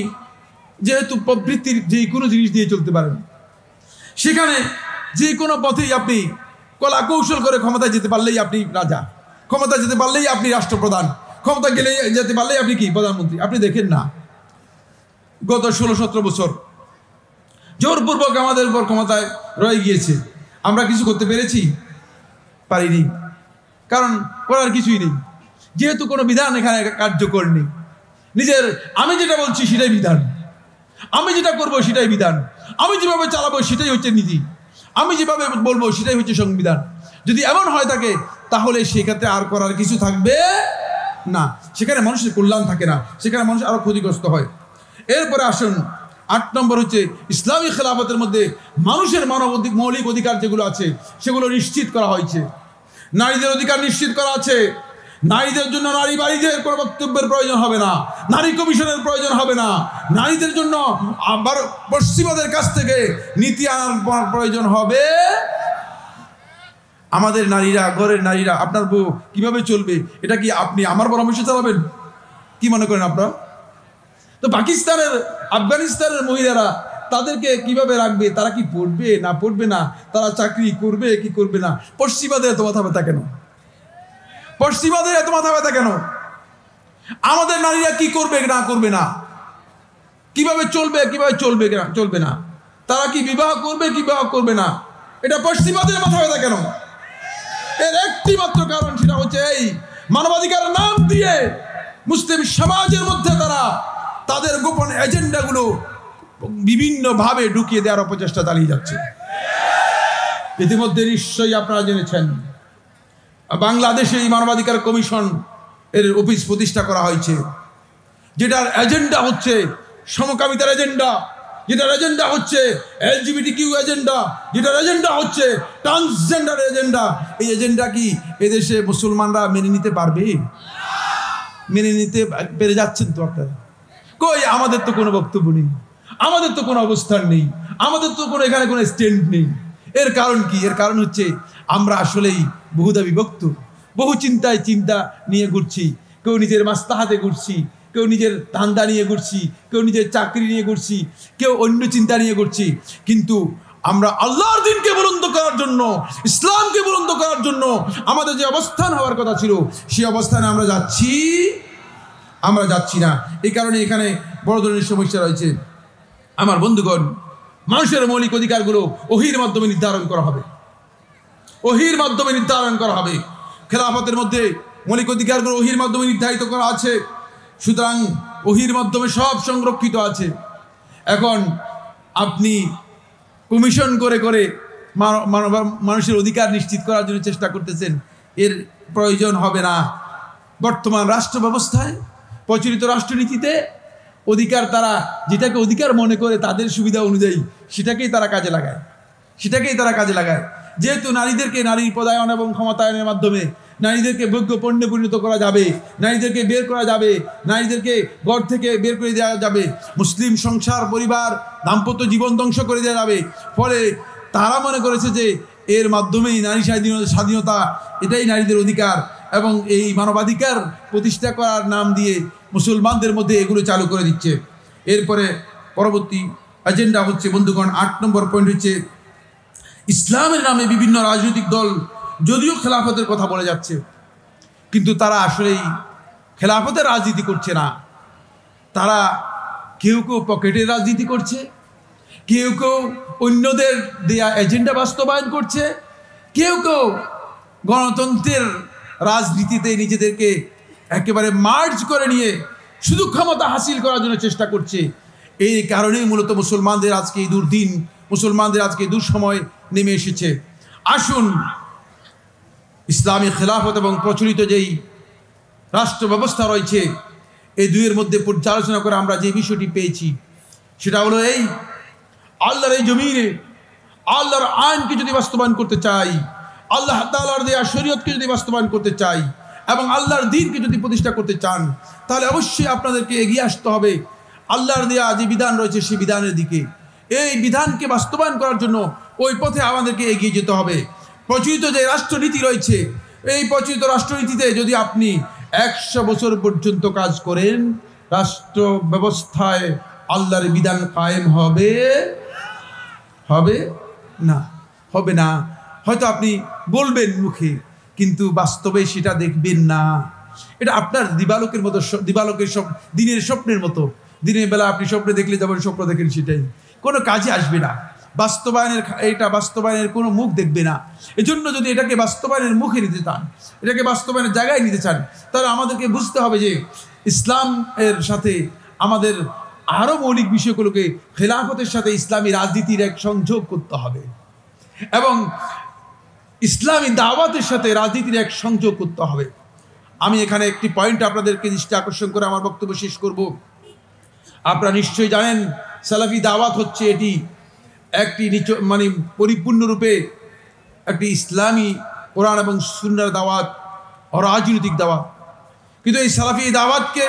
যেহেতু প্রবৃত্তির যে কোনো জিনিস দিয়ে চলতে পারেন, সেখানে যে কোনো পথেই আপনি কলা কৌশল করে ক্ষমতায় যেতে পারলেই আপনি রাজা, ক্ষমতায় যেতে পারলেই আপনি রাষ্ট্রপ্রধান, ক্ষমতা গেলে যেতে পারলেই আপনি কি প্রধানমন্ত্রী। আপনি দেখেন না গত 16-17 বছর জোরপূর্বক আমাদের উপর ক্ষমতায় রয়ে গিয়েছে, আমরা কিছু করতে পারিনি, কারণ করার কিছুই নেই, যেহেতু কোনো বিধান এখানে কার্যকর নেই। আমি যেটা বলছি সেটাই বিধান, আমি যেটা করবো সেটাই বিধান, আমি যেভাবে চালাবো সেটাই হচ্ছে নীতি, আমি যেভাবে বলবো সেটাই হচ্ছে সংবিধান। যদি এমন হয় থাকে তাহলে সেক্ষেত্রে আর করার কিছু থাকবে না, সেখানে মানুষের কল্যাণ থাকে না, সেখানে মানুষ আরও ক্ষতিগ্রস্ত হয়। এরপরে আসুন 8 নম্বর হচ্ছে ইসলামী খেলাফতের মধ্যে মানুষের মৌলিক অধিকার যেগুলো আছে সেগুলো নিশ্চিত করা হয়েছে। নারীদের অধিকার নিশ্চিত করা আছে। নারীদের জন্য নারীবাদীদের কোনো বক্তব্যের প্রয়োজন হবে না, নারী কমিশনের প্রয়োজন হবে না। নারীদের জন্য আবার পশ্চিমাদের কাছ থেকে নীতি আনার প্রয়োজন হবে। আমাদের নারীরা, ঘরের নারীরা, আপনার বউ কিভাবে চলবে এটা কি আপনি আমার পরামর্শ চালাবেন? কি মনে করেন আপনারা? তো পাকিস্তানের, আফগানিস্তানের মহিলারা তাদেরকে কিভাবে রাখবে? তারা কি পড়বে না পড়বে না, তারা চাকরি করবে কি করবে না? পশ্চিমাদের এত মাথা ব্যথা কেন? পশ্চিমাদের এত মাথা ব্যথা কেন? আমাদের নারীরা কি করবে না করবে না, কিভাবে চলবে কিভাবে চলবে না, তারা কি বিবাহ করবে কি বিবাহ করবে না, এটা পশ্চিমাদের মাথা ব্যথা কেন? এর একটি মাত্র কারণ, সেটা হচ্ছে এই মানবাধিকার নাম দিয়ে মুসলিম সমাজের মধ্যে তারা তাদের গোপন এজেন্ডাগুলো বিভিন্নভাবে ঢুকিয়ে দেওয়ার অপচেষ্টা চালিয়ে যাচ্ছে। ইতিমধ্যে নিশ্চয়ই আপনারা জেনেছেন বাংলাদেশে এই মানবাধিকার কমিশন এর অফিস প্রতিষ্ঠা করা হয়েছে, যেটার এজেন্ডা হচ্ছে সমকামিতার এজেন্ডা, যেটার এজেন্ডা হচ্ছে LGBTQ এজেন্ডা, যেটার এজেন্ডা হচ্ছে ট্রান্সজেন্ডার এজেন্ডা। এই এজেন্ডা কি এদেশে মুসলমানরা মেনে নিতে পারবে? মেনে নিতে পেরে যাচ্ছেন তো আপনারা? কই, আমাদের তো কোনো বক্তব্য নেই, আমাদের তো কোনো অবস্থান নেই, আমাদের তো কোনো এখানে কোনো স্ট্যান্ড নেই। এর কারণ কি? এর কারণ হচ্ছে আমরা আসলেই বহুদা বিভক্ত, বহু চিন্তা নিয়ে ঘুরছি। কেউ নিজের মাস্তাহাতে ঘুরছি, কেউ নিজের ধান্দা নিয়ে ঘুরছি, কেউ নিজের চাকরি নিয়ে ঘুরছি, কেউ অন্য চিন্তা নিয়ে ঘুরছি। কিন্তু আমরা আল্লাহর দ্বীনকে বুলন্দ করার জন্য, ইসলামকে বুলন্দ করার জন্য আমাদের যে অবস্থান হওয়ার কথা ছিল সেই অবস্থানে আমরা যাচ্ছি না। এই কারণে এখানে বড় ধরনের সমস্যা রয়েছে। আমার বন্ধুগণ, মানুষের মৌলিক অধিকারগুলো ওহীর মাধ্যমে নির্ধারণ করা হবে, ওহীর মাধ্যমে নির্ধারণ করা হবে। খেলাফতের মধ্যে মৌলিক অধিকারগুলো ওহীর মাধ্যমে নির্ধারিত করা আছে, সুতরাং ওহীর মাধ্যমে সব সংরক্ষিত আছে। এখন আপনি কমিশন করে করে মানুষের অধিকার নিশ্চিত করার জন্য চেষ্টা করতেছেন, এর প্রয়োজন হবে না। বর্তমান রাষ্ট্র ব্যবস্থায়, প্রচলিত রাষ্ট্রনীতিতে অধিকার, তারা যেটাকে অধিকার মনে করে তাদের সুবিধা অনুযায়ী সেটাকেই তারা কাজে লাগায়। যেহেতু নারীদেরকে নারীর পদায়ন এবং ক্ষমতায়নের মাধ্যমে নারীদেরকে ভোগ্য পণ্যে পরিণত করা যাবে, নারীদেরকে বের করা যাবে, নারীদেরকে ঘর থেকে বের করে দেওয়া যাবে, মুসলিম সংসার পরিবার দাম্পত্য জীবন ধ্বংস করে দেওয়া যাবে। ফলে তারা মনে করেছে যে এর মাধ্যমেই নারী স্বাধীনতা, এটাই নারীদের অধিকার, এবং এই মানবাধিকার প্রতিষ্ঠা করার নাম দিয়ে মুসলমানদের মধ্যে এগুলো চালু করে দিচ্ছে। এরপরে পরবর্তী এজেন্ডা হচ্ছে বন্ধুগণ 8 নম্বর পয়েন্ট হচ্ছে ইসলামের নামে বিভিন্ন রাজনৈতিক দল যদিও খেলাফতের কথা বলে যাচ্ছে, কিন্তু তারা আসলেই খেলাফতের রাজনীতি করছে না। তারা কেউ পকেটের রাজনীতি করছে, কেউ অন্যদের দেয়া এজেন্ডা বাস্তবায়ন করছে, কেউ গণতন্ত্রের রাজনীতিতে নিজেদেরকে একেবারে মার্জ করে নিয়ে শুধু ক্ষমতা হাসিল করার জন্য চেষ্টা করছে। এই কারণেই মূলত মুসলমানদের আজকে এই দুর্দিন, মুসলমানদের আজকে দুঃসময় নেমে এসেছে। আসুন ইসলামী খেলাফত এবং প্রচলিত যেই রাষ্ট্র ব্যবস্থা রয়েছে এই দুইয়ের মধ্যে পর্যালোচনা করে আমরা যে বিষয়টি পেয়েছি সেটা হলো এই, আল্লাহর এই জমিনে আল্লাহর আইনকে যদি বাস্তবায়ন করতে চাই, আল্লাহ তাআলার দেয়া শরীয়তকে যদি বাস্তবায়ন করতে চাই এবং আল্লাহর দ্বীনকে যদি প্রতিষ্ঠা করতে চান, তাহলে অবশ্যই আপনাদেরকে এগিয়ে আসতে হবে আল্লাহর দেয়া যে বিধান রয়েছে সেই বিধানের দিকে। এই বিধানকে বাস্তবায়ন করার জন্য ওই পথে আমাদেরকে এগিয়ে যেতে হবে। প্রচলিত যে রাষ্ট্রনীতি রয়েছে, এই প্রচলিত রাষ্ট্রনীতিতে যদি আপনি 100 বছর পর্যন্ত কাজ করেন, রাষ্ট্র ব্যবস্থায় আল্লাহর বিধান কায়েম হবে না। হয়তো আপনি বলবেন মুখে, কিন্তু বাস্তবে সেটা দেখবেন না। এটা আপনার দিবালোকের মতো, দিনের স্বপ্নের মতো। দিনের বেলা আপনি স্বপ্নে দেখলে যেমন স্বপ্ন দেখেন সেটাই, কোনো কাজে আসবে না। বাস্তবায়নের কোনো মুখ দেখবে না। এজন্য যদি এটাকে বাস্তবায়নের মুখে নিতে চান, এটাকে বাস্তবায়নের জায়গায় নিতে চান, তাহলে আমাদেরকে বুঝতে হবে যে ইসলাম এর সাথে আমাদের আরও মৌলিক বিষয়গুলোকে খেলাফতের সাথে ইসলামী রাজনীতির এক সংযোগ করতে হবে এবং ইসলামী দাওয়াতের সাথে রাজনীতির এক সংযোগ করতে হবে। আমি এখানে একটি পয়েন্ট আপনাদেরকে দৃষ্টি আকর্ষণ করে আমার বক্তব্য শেষ করব। আপনারা নিশ্চয়ই জানেন সালাফি দাওয়াত হচ্ছে এটি একটি মানে পরিপূর্ণরূপে একটি ইসলামী কোরআন এবং সুন্নাহর দাওয়াত, অরাজনৈতিক দাওয়াত। কিন্তু এই সালাফি দাওয়াতকে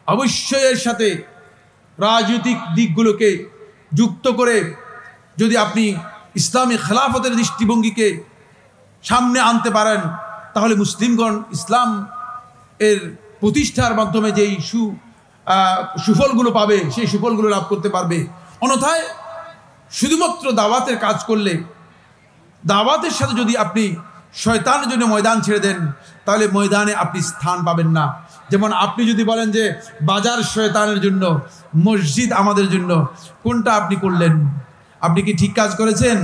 অবশ্যই এর সাথে রাজনৈতিক দিকগুলোকে যুক্ত করে যদি আপনি ইসলামী খেলাফতের দৃষ্টিভঙ্গিকে সামনে আনতে পারেন, তাহলে মুসলিমগণ ইসলাম এর প্রতিষ্ঠার মাধ্যমে যেই সুফলগুলো পাবে, সেই সুফলগুলো লাভ করতে পারবে। অন্যথায় শুধুমাত্র দাওয়াতের কাজ করলে, দাওয়াতের সাথে যদি আপনি শয়তানের জন্য ময়দান ছেড়ে দেন, তাহলে ময়দানে আপনি স্থান পাবেন না। যেমন আপনি যদি বলেন যে বাজার শয়তানের জন্য, মসজিদ আমাদের জন্য, কোনটা আপনি করলেন? আপনি কি ঠিক কাজ করেছেন?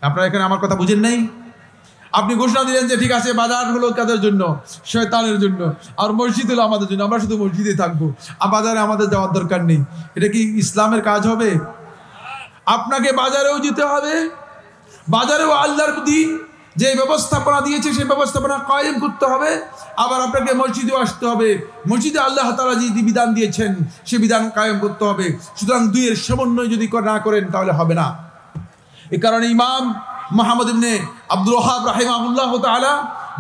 আপনারা এখানে আমার কথা বুঝেন নাই? আপনি ঘোষণা দিলেন যে ঠিক আছে, বাজার হলো কাদের জন্য? শয়তানের জন্য, আর মসজিদ হলো আমাদের জন্য, আমরা শুধু মসজিদে থাকবো, আর বাজারে আমাদের যাওয়ার দরকার নেই। এটা কি ইসলামের কাজ হবে? আপনাকে বাজারেও যেতে হবে, বাজারেও আল্লাহর দিন যে ব্যবস্থাপনা দিয়েছে সেই ব্যবস্থাপনা কায়েম করতে হবে। আবার আপনাকে মসজিদেও আসতে হবে, মসজিদে আল্লাহ তাআলা যে বিধান দিয়েছেন সে বিধান কায়েম করতে হবে। সুতরাং দুইয়ের সমন্বয় যদি না করেন তাহলে হবে না। এ কারণে ইমাম মুহাম্মদ ইবনে আব্দুল ওয়াহাব রাহিমাহুল্লাহ তাআলা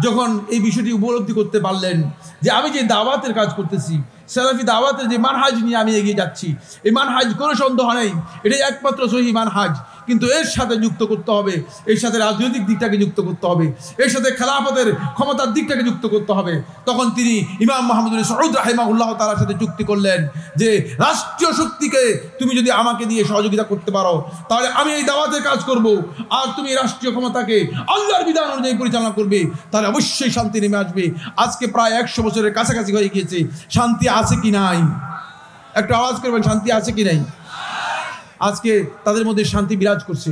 যখন এই বিষয়টি উপলব্ধি করতে পারলেন যে আমি যে দাওয়াতের কাজ করতেছি, সালাফি দাওয়াতের যে মানহাজ নিয়ে আমি এগিয়ে যাচ্ছি, এই মানহাজ কোনো সন্দেহ নেই এটাই একমাত্র সহিহ মানহাজ, কিন্তু এর সাথে যুক্ত করতে হবে, এর সাথে রাজনৈতিক দিকটাকে যুক্ত করতে হবে, এর সাথে খেলাফতের ক্ষমতার দিকটাকে যুক্ত করতে হবে। তখন তিনি ইমাম মুহাম্মদ ইবনে সাউদ রাহিমাহুল্লাহ তাআলার সাথে যুক্তি করলেন যে রাষ্ট্রীয় শক্তিকে তুমি যদি আমাকে দিয়ে সহযোগিতা করতে পারো, তাহলে আমি এই দাওয়াতের কাজ করব, আর তুমি রাষ্ট্রীয় ক্ষমতাকে আল্লাহর বিধান অনুযায়ী পরিচালনা করবে, তাহলে অবশ্যই শান্তি নেমে আসবে। আজকে প্রায় 100 বছরের কাছাকাছি হয়ে গিয়েছে, শান্তি আছে কি নাই? একটু আওয়াজ করবেন, শান্তি আছে কি নাই? আজকে তাদের মধ্যে শান্তি বিরাজ করছে।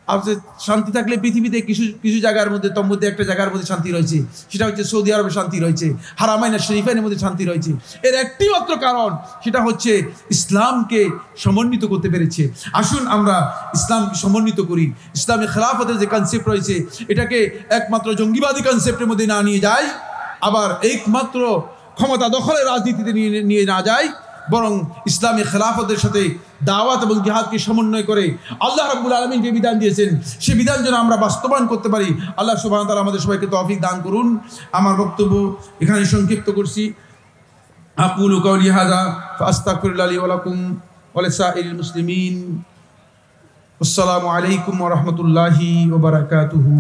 আজকে শান্তি থাকলে পৃথিবীতে কিছু জায়গার মধ্যে, তোর মধ্যে একটা জায়গার মধ্যে শান্তি রয়েছে, সেটা হচ্ছে সৌদি আরবে শান্তি রয়েছে, হারামাইন শরীফাইনের মধ্যে শান্তি রয়েছে। এর একটি মাত্র কারণ, সেটা হচ্ছে ইসলামকে সমন্বিত করতে পেরেছে। আসুন আমরা ইসলামকে সমন্বিত করি, ইসলামী খেলাফতের যে কনসেপ্ট রয়েছে এটাকে একমাত্র জঙ্গিবাদী কনসেপ্টের মধ্যে না নিয়ে যাই, আবার একমাত্র ক্ষমতা দখলের রাজনীতিতে নিয়ে না যায়, বরং ইসলামী খেলাফতের সাথে দাওয়াত এবং জিহাদকে সমন্বয় করে আল্লাহ রাব্বুল আলামিন যে বিধান দিয়েছেন সেই বিধান যেন আমরা বাস্তবায়ন করতে পারি। আল্লাহ সুবহানাহু ওয়া তাআলা আমাদের সবাইকে তৌফিক দান করুন। আমার বক্তব্য এখানে সংক্ষিপ্ত করছি। আকুলু কাওলি হাযা ফাস্তাগফিরুল্লাহ লি ওয়া লাকুম ওয়া লিসাইরিল মুসলিমিন। আসসালামু আলাইকুম ওয়া রাহমাতুল্লাহি ওয়া বারাকাতুহু।